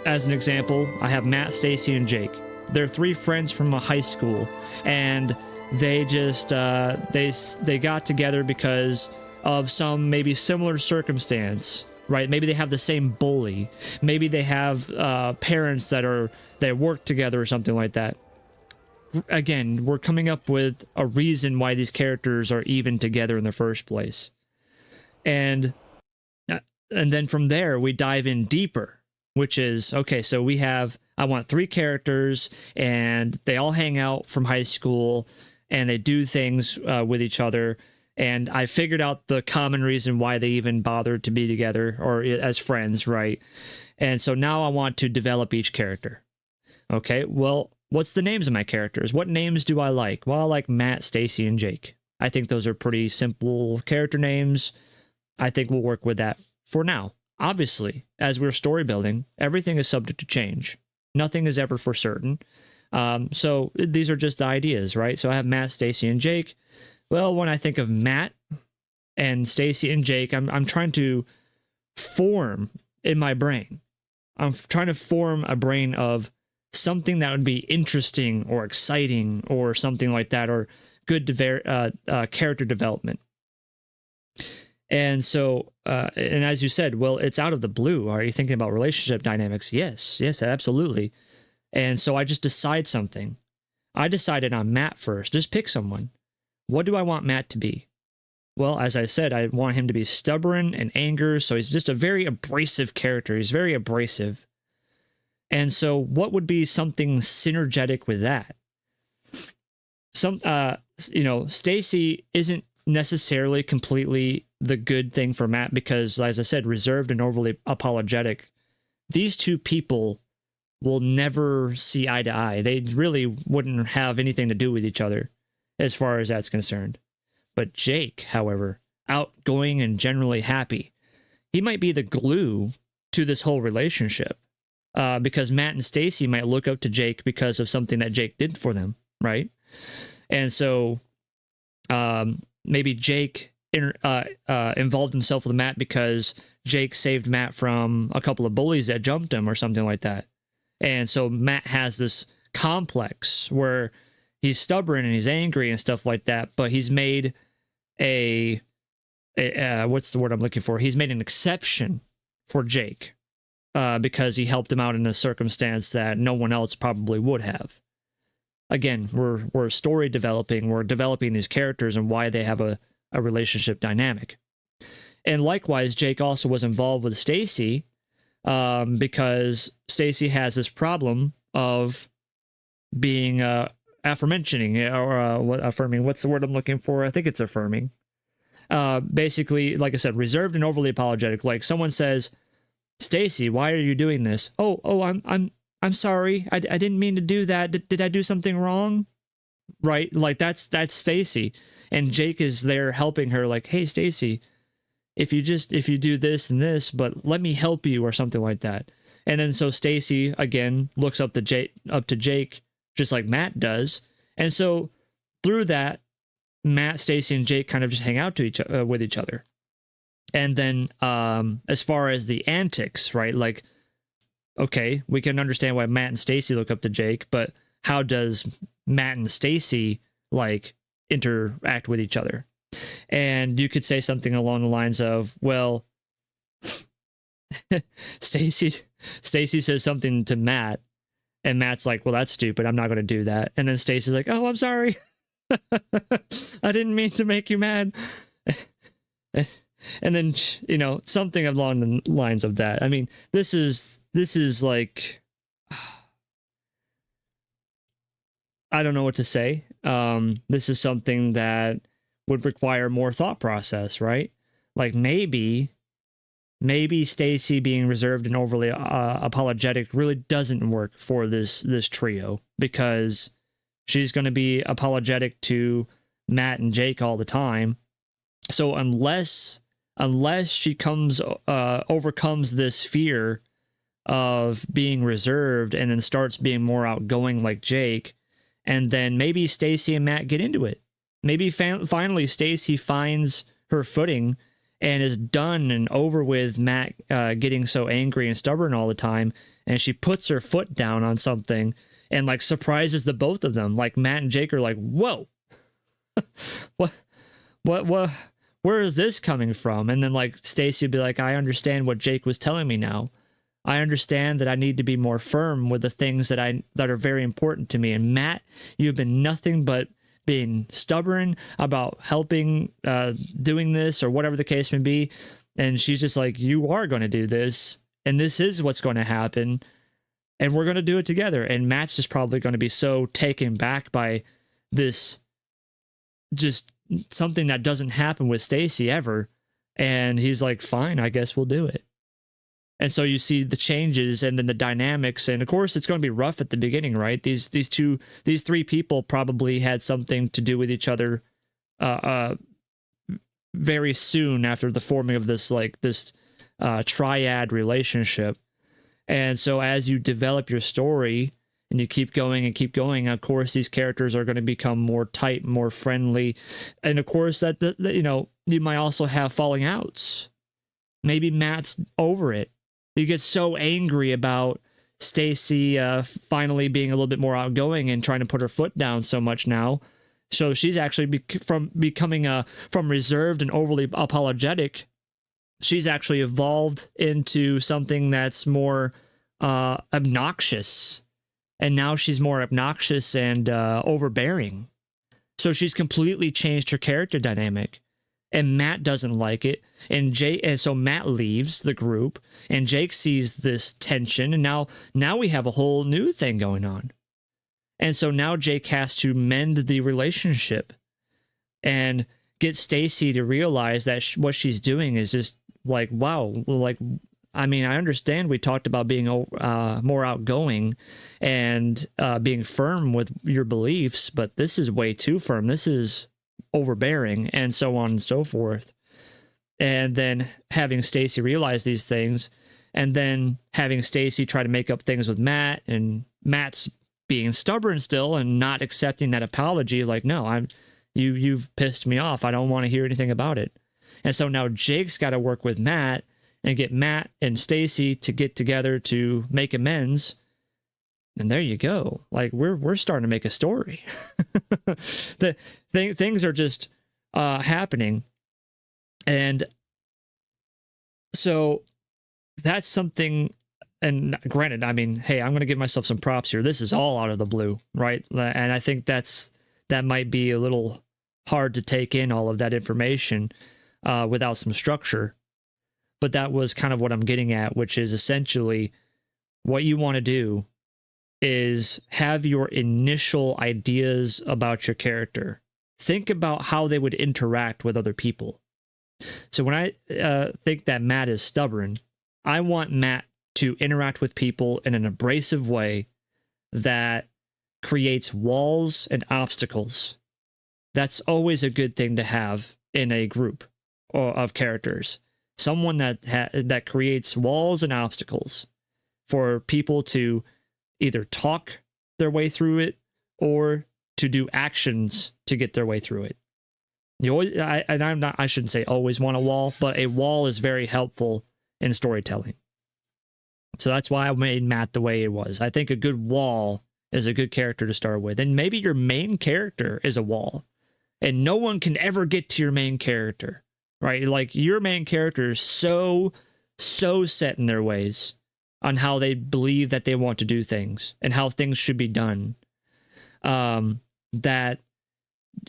as an example, I have Matt, Stacy, and Jake. They're 3 friends from a high school, and they just they got together because of some maybe similar circumstance, right? Maybe they have the same bully. Maybe they have parents that work together or something like that. Again, we're coming up with a reason why these characters are even together in the first place, and then from there we dive in deeper, which is, okay, so I want 3 characters, and they all hang out from high school, and they do things with each other, and I figured out the common reason why they even bothered to be together or as friends, right? And so now I want to develop each character. Okay, well, what's the names of my characters? What names do I like? Well, I like Matt, Stacy, and Jake. I think those are pretty simple character names. I think we'll work with that for now. Obviously, as we're story building, everything is subject to change. Nothing is ever for certain. So these are just the ideas, right? So I have Matt, Stacy, and Jake. Well, when I think of Matt and Stacy and Jake, I'm trying to form in my brain. I'm trying to form a brain of something that would be interesting or exciting or something like that, or good character development. And so, and as you said, well, it's out of the blue. Are you thinking about relationship dynamics? Yes, absolutely. And so I just decide something. I decided on Matt first. Just pick someone. What do I want Matt to be? Well, as I said, I want him to be stubborn and angry. So he's just a very abrasive character. He's very abrasive. And so what would be something synergetic with that? Stacy isn't necessarily completely the good thing for Matt because, as I said, reserved and overly apologetic. These 2 people will never see eye to eye. They really wouldn't have anything to do with each other as far as that's concerned. But Jake, however, outgoing and generally happy, he might be the glue to this whole relationship, because Matt and Stacy might look up to Jake because of something that Jake did for them, right? And so maybe Jake involved himself with Matt because Jake saved Matt from a couple of bullies that jumped him or something like that. And so Matt has this complex where he's stubborn and he's angry and stuff like that, but he's made what's the word I'm looking for? He's made an exception for Jake because he helped him out in a circumstance that no one else probably would have. Again, we're story developing. We're developing these characters and why they have a relationship dynamic. And likewise, Jake also was involved with Stacy because Stacy has this problem of being aforementioning or affirming. What's the word I'm looking for? I think it's affirming. Basically, like I said, reserved and overly apologetic. Like someone says, "Stacy, why are you doing this?" Oh, I'm sorry. I didn't mean to do that. Did I do something wrong? Right? Like that's Stacy, and Jake is there helping her. Like, hey, Stacy, if you do this and this, but let me help you or something like that. And then so Stacy again looks up to Jake, just like Matt does. And so through that, Matt, Stacy, and Jake kind of just hang out with each other. And then as far as the antics, right? Like, okay, we can understand why Matt and Stacy look up to Jake, but how does Matt and Stacy like interact with each other? And you could say something along the lines of, well, Stacy says something to Matt, and Matt's like, well, that's stupid. I'm not going to do that. And then Stacy's like, oh, I'm sorry. I didn't mean to make you mad. And then, something along the lines of that. I mean, this is like, I don't know what to say. This is something that would require more thought process, right? Like maybe Stacy being reserved and overly apologetic really doesn't work for this trio, because she's going to be apologetic to Matt and Jake all the time. So unless she overcomes this fear of being reserved and then starts being more outgoing like Jake, and then maybe Stacy and Matt get into it. Maybe finally Stacy finds her footing and is done and over with Matt getting so angry and stubborn all the time, and she puts her foot down on something and like surprises the both of them. Like Matt and Jake are like, whoa, what, where is this coming from? And then like Stacy would be like, I understand what Jake was telling me now. I understand that I need to be more firm with the things that are very important to me. And Matt, you've been nothing but being stubborn about helping, doing this or whatever the case may be. And she's just like, you are going to do this, and this is what's going to happen, and we're going to do it together. And Matt's just probably going to be so taken back by this, just something that doesn't happen with Stacy ever. And he's like, fine, I guess we'll do it. And so you see the changes and then the dynamics. And of course, it's going to be rough at the beginning, right? These three people probably had something to do with each other very soon after the forming of this triad relationship. And so as you develop your story and you keep going, of course, these characters are going to become more tight, more friendly. And of course, that you might also have falling outs. Maybe Matt's over it. You get so angry about Stacy finally being a little bit more outgoing and trying to put her foot down so much now. So she's actually from reserved and overly apologetic, she's actually evolved into something that's more obnoxious. And now she's more obnoxious and overbearing. So she's completely changed her character dynamic. And Matt doesn't like it. And so Matt leaves the group, and Jake sees this tension, and now we have a whole new thing going on. And so now Jake has to mend the relationship and get Stacy to realize that what she's doing is just like, wow, like, I mean, I understand we talked about being more outgoing and being firm with your beliefs, but this is way too firm. This is overbearing, and so on and so forth. And then having Stacy realize these things, and then having Stacy try to make up things with Matt, and Matt's being stubborn still and not accepting that apology. Like, no, you've pissed me off. I don't want to hear anything about it. And so now Jake's got to work with Matt and get Matt and Stacy to get together to make amends. And there you go. Like, we're starting to make a story. Things are just happening. And so that's something, and granted, I mean, hey, I'm going to give myself some props here. This is all out of the blue, right? And I think that might be a little hard to take in all of that information without some structure. But that was kind of what I'm getting at, which is essentially what you want to do is have your initial ideas about your character. Think about how they would interact with other people. So when I think that Matt is stubborn, I want Matt to interact with people in an abrasive way that creates walls and obstacles. That's always a good thing to have in a group of characters. Someone that creates walls and obstacles for people to either talk their way through it or to do actions to get their way through it. I shouldn't say always want a wall, but a wall is very helpful in storytelling. So that's why I made Matt the way it was. I think a good wall is a good character to start with. And maybe your main character is a wall, and no one can ever get to your main character, right? Like, your main character is so set in their ways on how they believe that they want to do things and how things should be done. That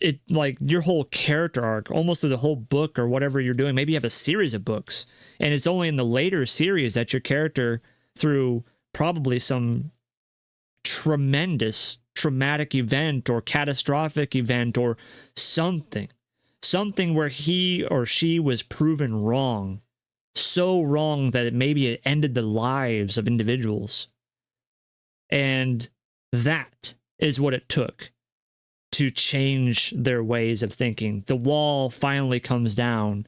it, like, your whole character arc, almost through the whole book or whatever you're doing, maybe you have a series of books, and it's only in the later series that your character, through probably some tremendous traumatic event or catastrophic event or something where he or she was proven wrong, so wrong that maybe it ended the lives of individuals. And that is what it took to change their ways of thinking. The wall finally comes down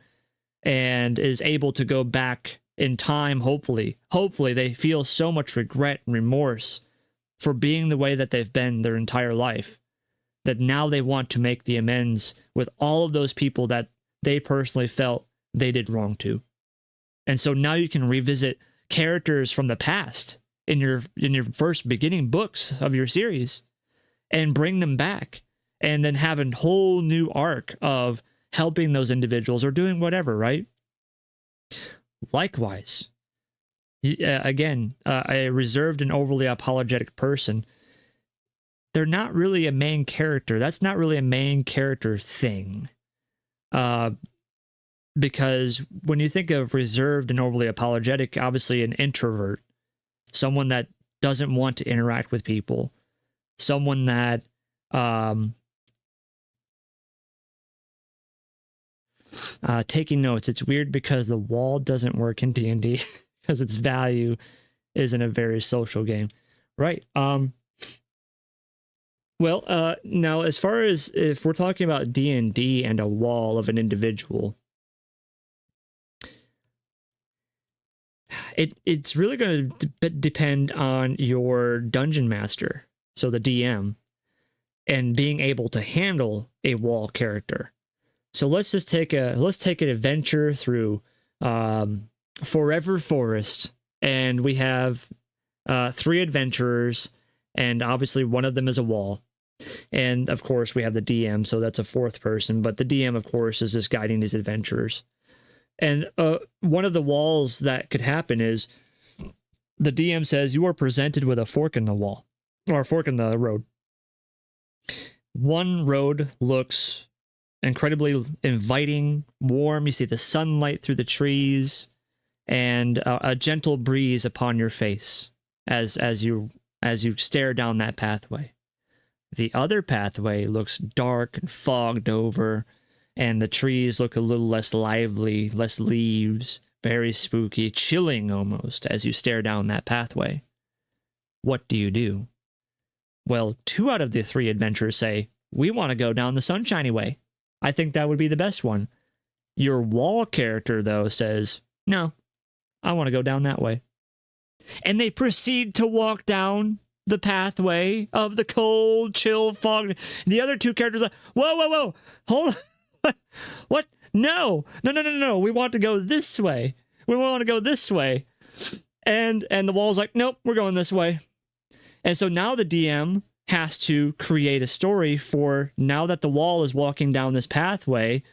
and is able to go back in time, hopefully. Hopefully they feel so much regret and remorse for being the way that they've been their entire life, that now they want to make the amends with all of those people that they personally felt they did wrong to. And so now you can revisit characters from the past in your first beginning books of your series and bring them back, and then have a whole new arc of helping those individuals or doing whatever, right? Likewise, again, a reserved and overly apologetic person, they're not really a main character. That's not really a main character thing. Because when you think of reserved and overly apologetic, obviously an introvert, someone that doesn't want to interact with people, someone that taking notes. It's weird because the wall doesn't work in D&D because its value isn't a very social game, right? Well, now as far as if we're talking about D&D and a wall of an individual, it's really going to depend on your dungeon master, so the DM, and being able to handle a wall character. So let's take an adventure through Forever Forest, and we have 3 adventurers, and obviously one of them is a wall. And of course we have the DM, so that's a 4th person, but the DM of course is just guiding these adventurers. And one of the walls that could happen is the DM says you are presented with a fork in the wall, or a fork in the road. One road looks incredibly inviting, warm. You see the sunlight through the trees, and a gentle breeze upon your face as you stare down that pathway. The other pathway looks dark and fogged over, and the trees look a little less lively, less leaves, very spooky, chilling almost as you stare down that pathway. What do you do? Well, 2 out of the 3 adventurers say, we want to go down the sunshiny way. I think that would be the best one. Your wall character, though, says, no, I want to go down that way. And they proceed to walk down the pathway of the cold, chill fog. The other 2 characters are like, whoa, hold on. What? No. We want to go this way. We want to go this way. And the wall's like, nope, we're going this way. And so now the DM has to create a story for, now that the wall is walking down this pathway,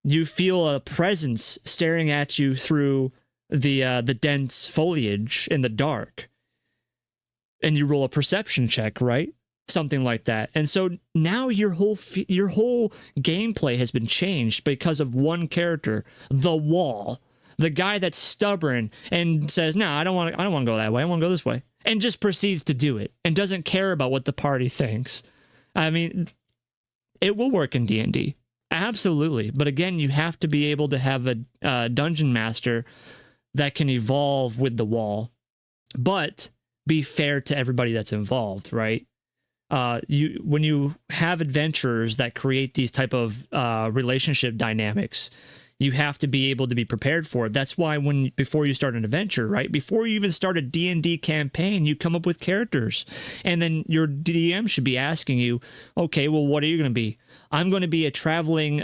you feel a presence staring at you through the dense foliage in the dark. And you roll a perception check, right? Something like that. And so now your whole gameplay has been changed because of one character, the wall, the guy that's stubborn and says, "No, I don't want to go that way. I want to go this way," and just proceeds to do it and doesn't care about what the party thinks. I mean, it will work in D&D, absolutely. But again, you have to be able to have a dungeon master that can evolve with the wall, but be fair to everybody that's involved, right? When you have adventurers that create these type of relationship dynamics, you have to be able to be prepared for it. That's why before you start an adventure, right? Before you even start a D&D campaign, you come up with characters. And then your DM should be asking you, okay, well, what are you going to be? I'm going to be a traveling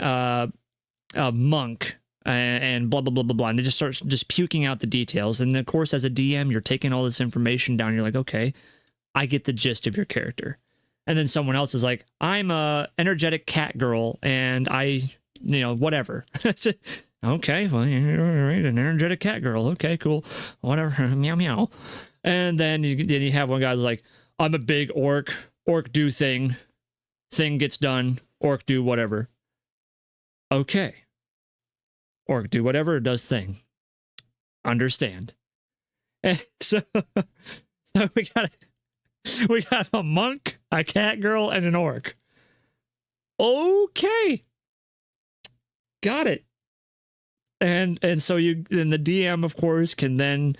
monk and blah, blah, blah, blah, blah. And they just start just puking out the details. And of course, as a DM, you're taking all this information down. You're like, okay, I get the gist of your character. And then someone else is like, I'm a energetic cat girl and whatever. Okay, well, you're right, an energetic cat girl. Okay, cool. Whatever. Meow, meow. And then you have one guy who's like, I'm a big orc. Orc do thing. Thing gets done. Orc do whatever. Okay. Orc do whatever, does thing. Understand. And so we gotta We got a monk, a cat girl, and an orc. Okay. Got it. And so the DM, of course, can then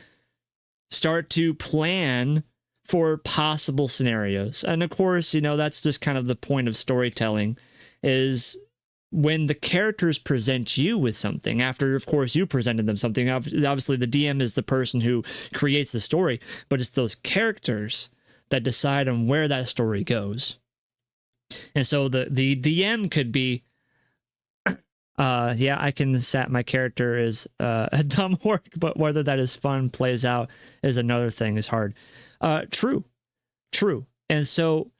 start to plan for possible scenarios. And of course, that's just kind of the point of storytelling, is when the characters present you with something, after, of course, you presented them something. Obviously, the DM is the person who creates the story, but it's those characters that decide on where that story goes. And so the DM could be, I can set my character as a dumb orc, but whether that is fun plays out is another thing, is hard. True. And so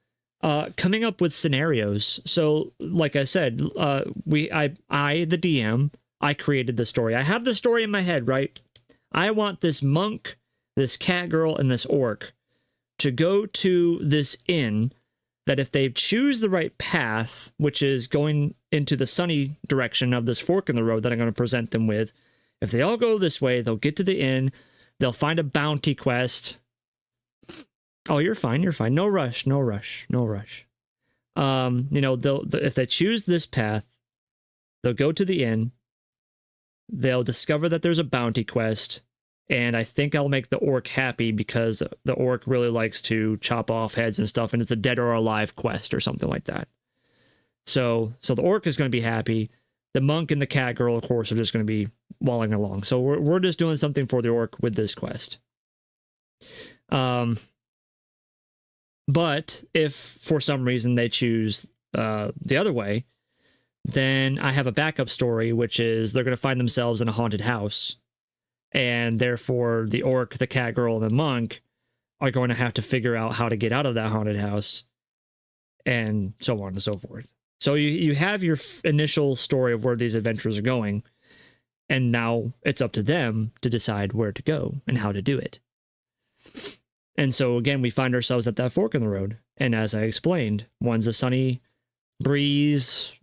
coming up with scenarios. So like I said, I, the DM, I created the story. I have the story in my head, right? I want this monk, this cat girl, and this orc to go to this inn, that if they choose the right path, which is going into the sunny direction of this fork in the road that I'm going to present them with, if they all go this way, they'll get to the inn, they'll find a bounty quest. Oh, you're fine. No rush. If they choose this path, they'll go to the inn, they'll discover that there's a bounty quest, and I think I'll make the orc happy because the orc really likes to chop off heads and stuff, and it's a dead or alive quest or something like that. So the orc is going to be happy. The monk and the cat girl, of course, are just going to be walling along. So we're just doing something for the orc with this quest. But if for some reason they choose the other way, then I have a backup story, which is they're going to find themselves in a haunted house. And therefore, the orc, the cat girl, and the monk are going to have to figure out how to get out of that haunted house, and so on and so forth. So you have your initial story of where these adventures are going, and now it's up to them to decide where to go and how to do it. And so, again, we find ourselves at that fork in the road. And as I explained, one's a sunny breeze,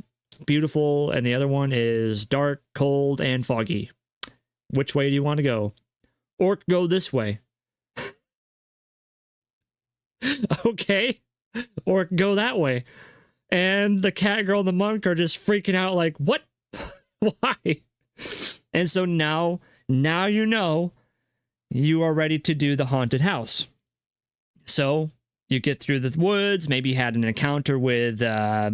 beautiful, and the other one is dark, cold, and foggy. Which way do you want to go? Orc, go this way. Okay. Orc, go that way. And the cat girl and the monk are just freaking out like, what? Why? And so now you know you are ready to do the haunted house. So you get through the woods, maybe you had an encounter with, I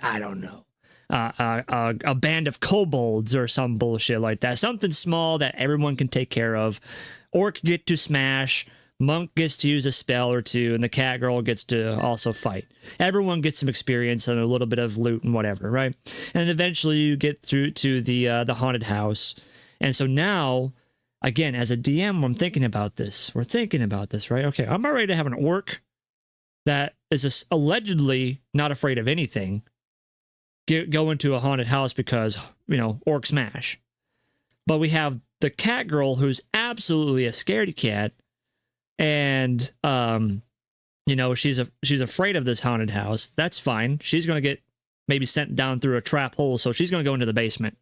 don't know, a band of kobolds or some bullshit like that. Something small that everyone can take care of. Orc get to smash, monk gets to use a spell or two, and the cat girl gets to also fight. Everyone gets some experience and a little bit of loot and whatever, right? And eventually you get through to the haunted house. And so now, again, as a DM, I'm thinking about this. We're thinking about this, right? Okay, I'm ready to have an orc that is allegedly not afraid of anything go into a haunted house because, orc smash. But we have the cat girl who's absolutely a scaredy cat, and she's afraid of this haunted house. That's fine. She's going to get maybe sent down through a trap hole, so she's going to go into the basement.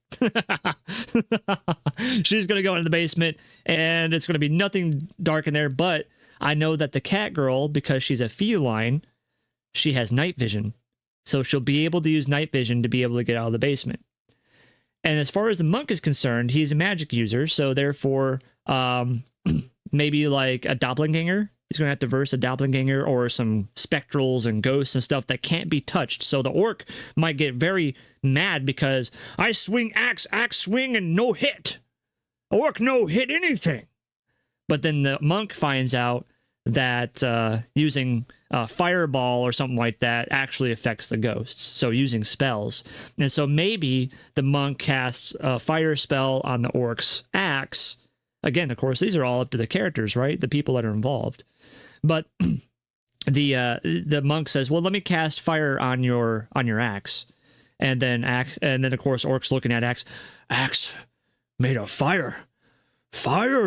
She's going to go into the basement, and it's going to be nothing dark in there, but I know that the cat girl, because she's a feline, she has night vision. So she'll be able to use night vision to be able to get out of the basement. And as far as the monk is concerned, he's a magic user, so therefore, maybe like a doppelganger. He's going to have to verse a doppelganger or some spectrals and ghosts and stuff that can't be touched. So the orc might get very mad because I swing axe swing, and no hit. Orc no hit anything. But then the monk finds out that using fireball or something like that actually affects the ghosts. So using spells. And so maybe the monk casts a fire spell on the orc's axe. Again, of course, these are all up to the characters, right? The people that are involved. But the monk says, "Well, let me cast fire on your axe," and then of course, orc's looking at axe made of fire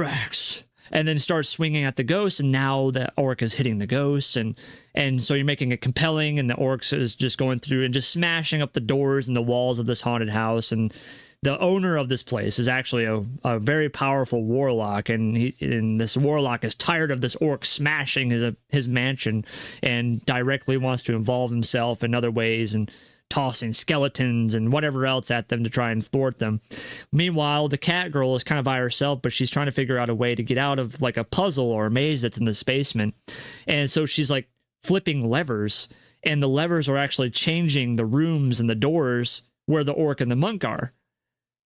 axe, and then starts swinging at the ghost, and now the orc is hitting the ghost, and so you're making it compelling, and the orc is just going through and just smashing up the doors and the walls of this haunted house. And the owner of this place is actually a very powerful warlock, and this warlock is tired of this orc smashing his mansion, and directly wants to involve himself in other ways and tossing skeletons and whatever else at them to try and thwart them. Meanwhile, the cat girl is kind of by herself, but she's trying to figure out a way to get out of like a puzzle or a maze that's in this basement. And so she's like flipping levers, and the levers are actually changing the rooms and the doors where the orc and the monk are.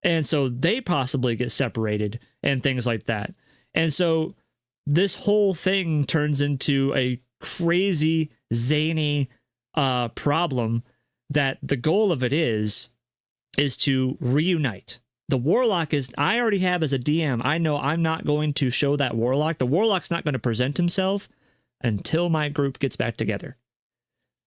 And so they possibly get separated and things like that. And so this whole thing turns into a crazy, zany problem that the goal of it is to reunite. The warlock is, I already have as a DM, I know I'm not going to show that warlock. The warlock's not going to present himself until my group gets back together.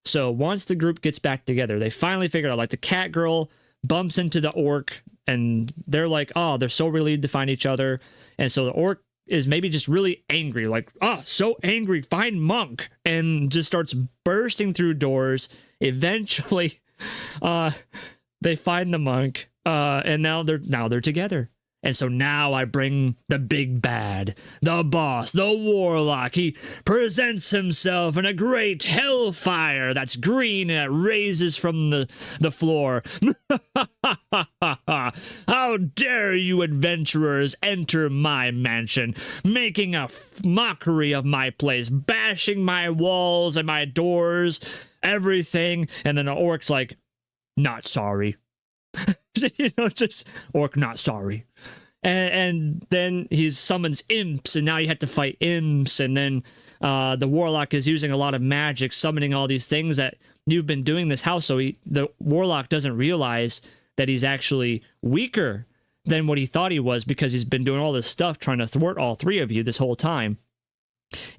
So once the group gets back together, they finally figure out, like the cat girl bumps into the orc, and they're like, oh, they're so relieved to find each other. And so the orc is maybe just really angry, like, oh, so angry, find monk, and just starts bursting through doors. Eventually, they find the monk, and now they're together. And so now I bring the big bad, the boss, the warlock. He presents himself in a great hellfire that's green and it raises from the floor. How dare you adventurers enter my mansion, making a mockery of my place, bashing my walls and my doors, everything. And then the orc's like, not sorry. Just orc, not sorry. And then he summons imps, and now you have to fight imps. And then the warlock is using a lot of magic, summoning all these things that you've been doing this house. So the warlock doesn't realize that he's actually weaker than what he thought he was, because he's been doing all this stuff trying to thwart all three of you this whole time.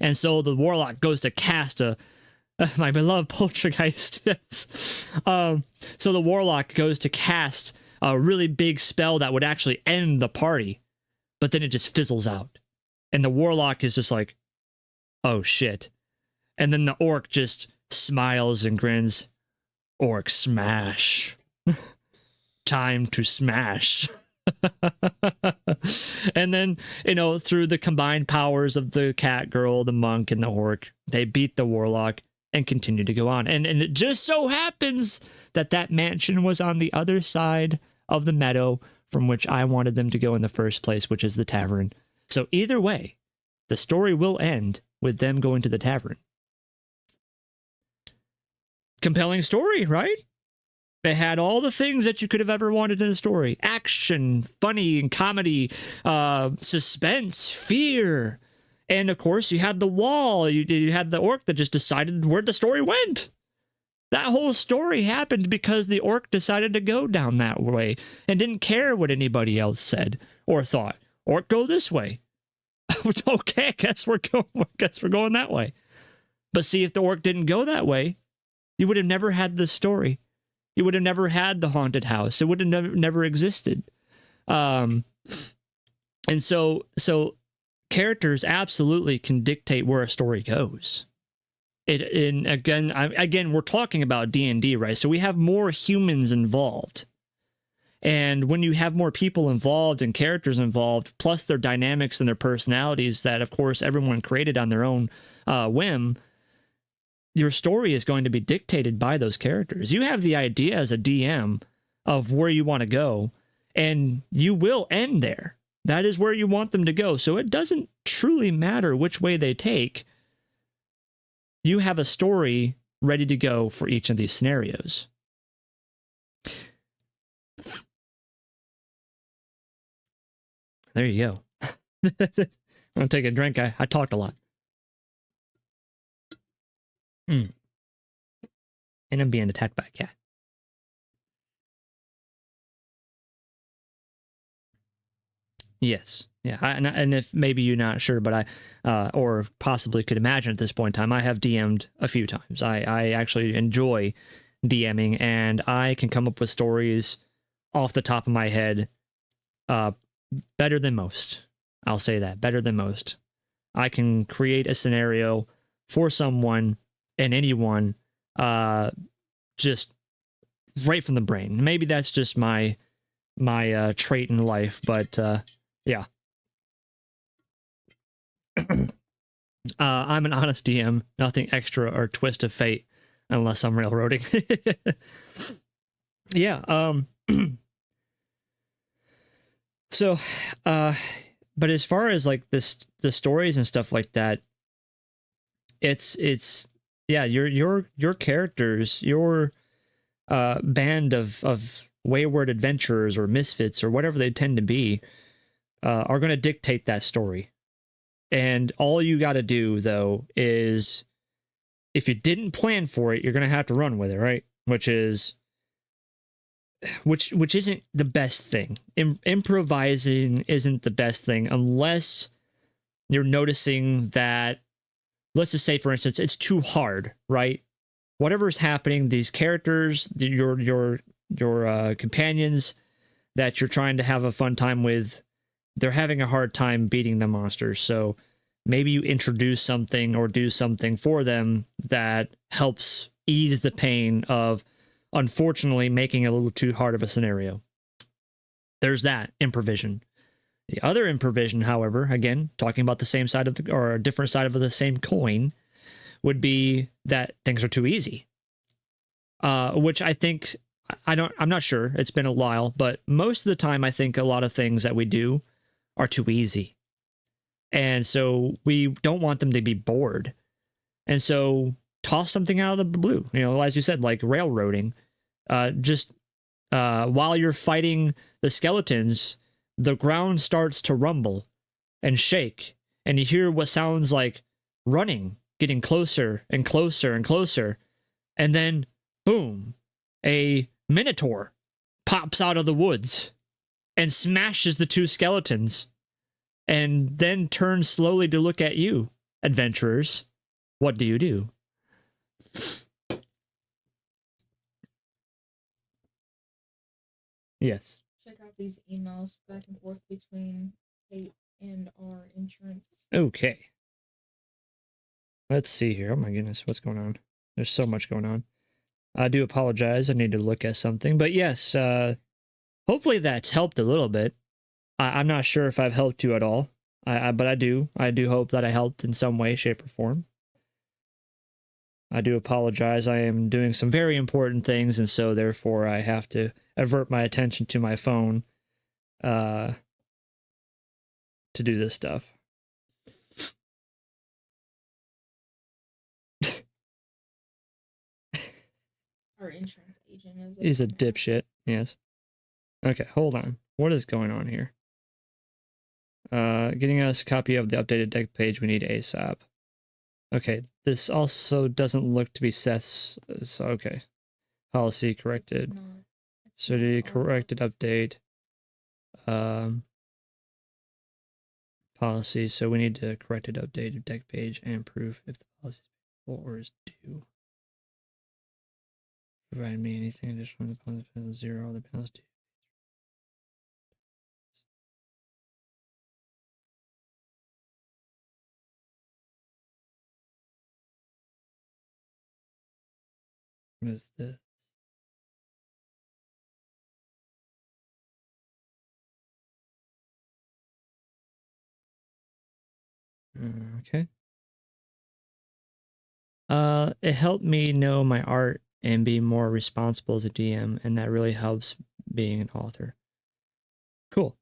And so the warlock goes to cast my beloved poltergeist. Yes. So the warlock goes to cast a really big spell that would actually end the party, but then it just fizzles out. And the warlock is just like, oh shit. And then the orc just smiles and grins. Orc smash. Time to smash. And then, through the combined powers of the cat girl, the monk, and the orc, they beat the warlock and continue to go on. And it just so happens that mansion was on the other side of the meadow from which I wanted them to go in the first place, which is the tavern. So either way, the story will end with them going to the tavern. Compelling story, right? It had all the things that you could have ever wanted in a story. Action, funny and comedy, suspense, fear. And of course, you had the wall. You had the orc that just decided where the story went. That whole story happened because the orc decided to go down that way and didn't care what anybody else said or thought. Orc, go this way. Okay, I guess we're going that way. But see, if the orc didn't go that way, you would have never had this story. You would have never had the haunted house. It would have never existed. And so characters absolutely can dictate where a story goes. Again, we're talking about D&D, right? So we have more humans involved. And when you have more people involved and characters involved, plus their dynamics and their personalities that, of course, everyone created on their own whim, your story is going to be dictated by those characters. You have the idea as a DM of where you want to go, and you will end there. That is where you want them to go. So it doesn't truly matter which way they take. You have a story ready to go for each of these scenarios. There you go. I'm going to take a drink. I talked a lot. And I'm being attacked by a cat. Yes. Yeah. And if maybe you're not sure, but I, or possibly could imagine at this point in time, I have DM'd a few times. I actually enjoy DMing, and I can come up with stories off the top of my head better than most. I'll say that. Better than most. I can create a scenario for someone and anyone, just right from the brain. Maybe that's just my trait in life, but yeah. I'm an honest DM, nothing extra or twist of fate, unless I'm railroading. Yeah. So, but as far as like the stories and stuff like that, it's yeah, your characters, your band of wayward adventurers or misfits or whatever they tend to be, are going to dictate that story. And all you got to do though is, if you didn't plan for it, you're going to have to run with it, right? Which isn't the best thing. Improvising isn't the best thing unless you're noticing that, let's just say for instance, it's too hard, right? Whatever's happening, these characters, your companions that you're trying to have a fun time with, they're having a hard time beating the monsters. So maybe you introduce something or do something for them that helps ease the pain of, unfortunately, making it a little too hard of a scenario. There's that improvision. The other improvision, however, again, talking about the same side of the, or a different side of the same coin, would be that things are too easy. Which I think, I'm not sure, it's been a while, but most of the time I think a lot of things that we do are too easy. And so we don't want them to be bored. And so toss something out of the blue, as you said, like railroading. Just while you're fighting the skeletons, the ground starts to rumble and shake, and you hear what sounds like running, getting closer and closer and closer. And then, boom, a minotaur pops out of the woods and smashes the two skeletons, and then turns slowly to look at you, adventurers. What do you do? Yes. Check out these emails back and forth between Kate and our insurance. Okay. Let's see here. Oh my goodness, what's going on? There's so much going on. I do apologize. I need to look at something. But yes, hopefully that's helped a little bit. I'm not sure if I've helped you at all. But I do. I do hope that I helped in some way, shape, or form. I do apologize. I am doing some very important things, and so therefore I have to avert my attention to my phone to do this stuff. Our insurance agent is a dipshit. Yes. Okay, hold on. What is going on here? Getting us a copy of the updated deck page we need ASAP. Okay, this also doesn't look to be Seth's. So, okay. Policy corrected. So the corrected update. Policy. So we need to corrected updated deck page and proof if the policy is payable or is due. Provide me anything additional. The balance is 0. The balance due. What is this? Okay. It helped me know my art and be more responsible as a DM, and that really helps being an author. Cool.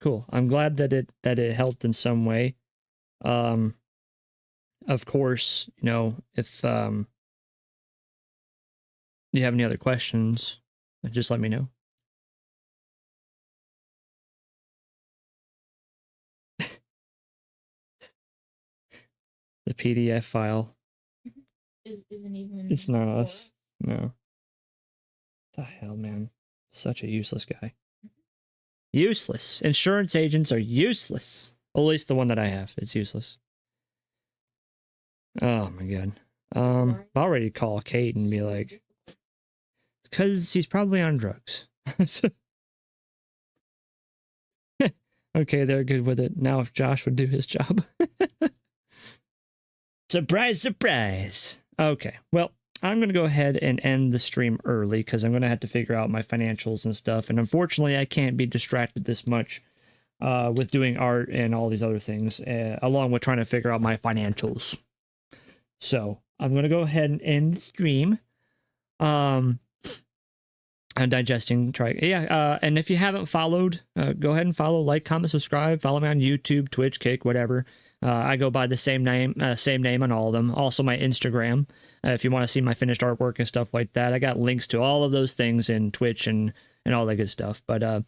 Cool. I'm glad that it helped in some way. Of course, if you have any other questions, just let me know. The PDF file isn't even. It's not us. No. The hell, man. Such a useless guy. Useless. Insurance agents are useless. Well, at least the one that I have. It's useless. Oh my god. I'm ready to call Kate and be like, because he's probably on drugs. Okay, they're good with it. Now if Josh would do his job. Surprise, surprise. Okay, well, I'm going to go ahead and end the stream early because I'm going to have to figure out my financials and stuff. And unfortunately, I can't be distracted this much with doing art and all these other things, along with trying to figure out my financials. So I'm going to go ahead and end the stream. I'm digesting. And if you haven't followed, go ahead and follow, like, comment, subscribe. Follow me on YouTube, Twitch, Kick, whatever. I go by the same name on all of them. Also my Instagram, if you want to see my finished artwork and stuff like that. I got links to all of those things in Twitch and all that good stuff. But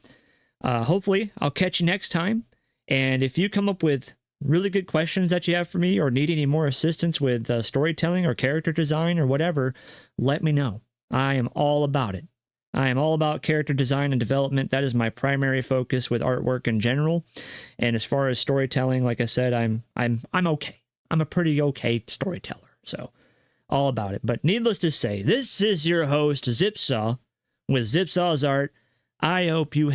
hopefully I'll catch you next time. And if you come up with really good questions that you have for me or need any more assistance with storytelling or character design or whatever, let me know. I am all about it. I am all about character design and development. That is my primary focus with artwork in general. And as far as storytelling, like I said, I'm okay. I'm a pretty okay storyteller. So all about it. But needless to say, this is your host, Zipsaw, with Zipsaw's Art. I hope you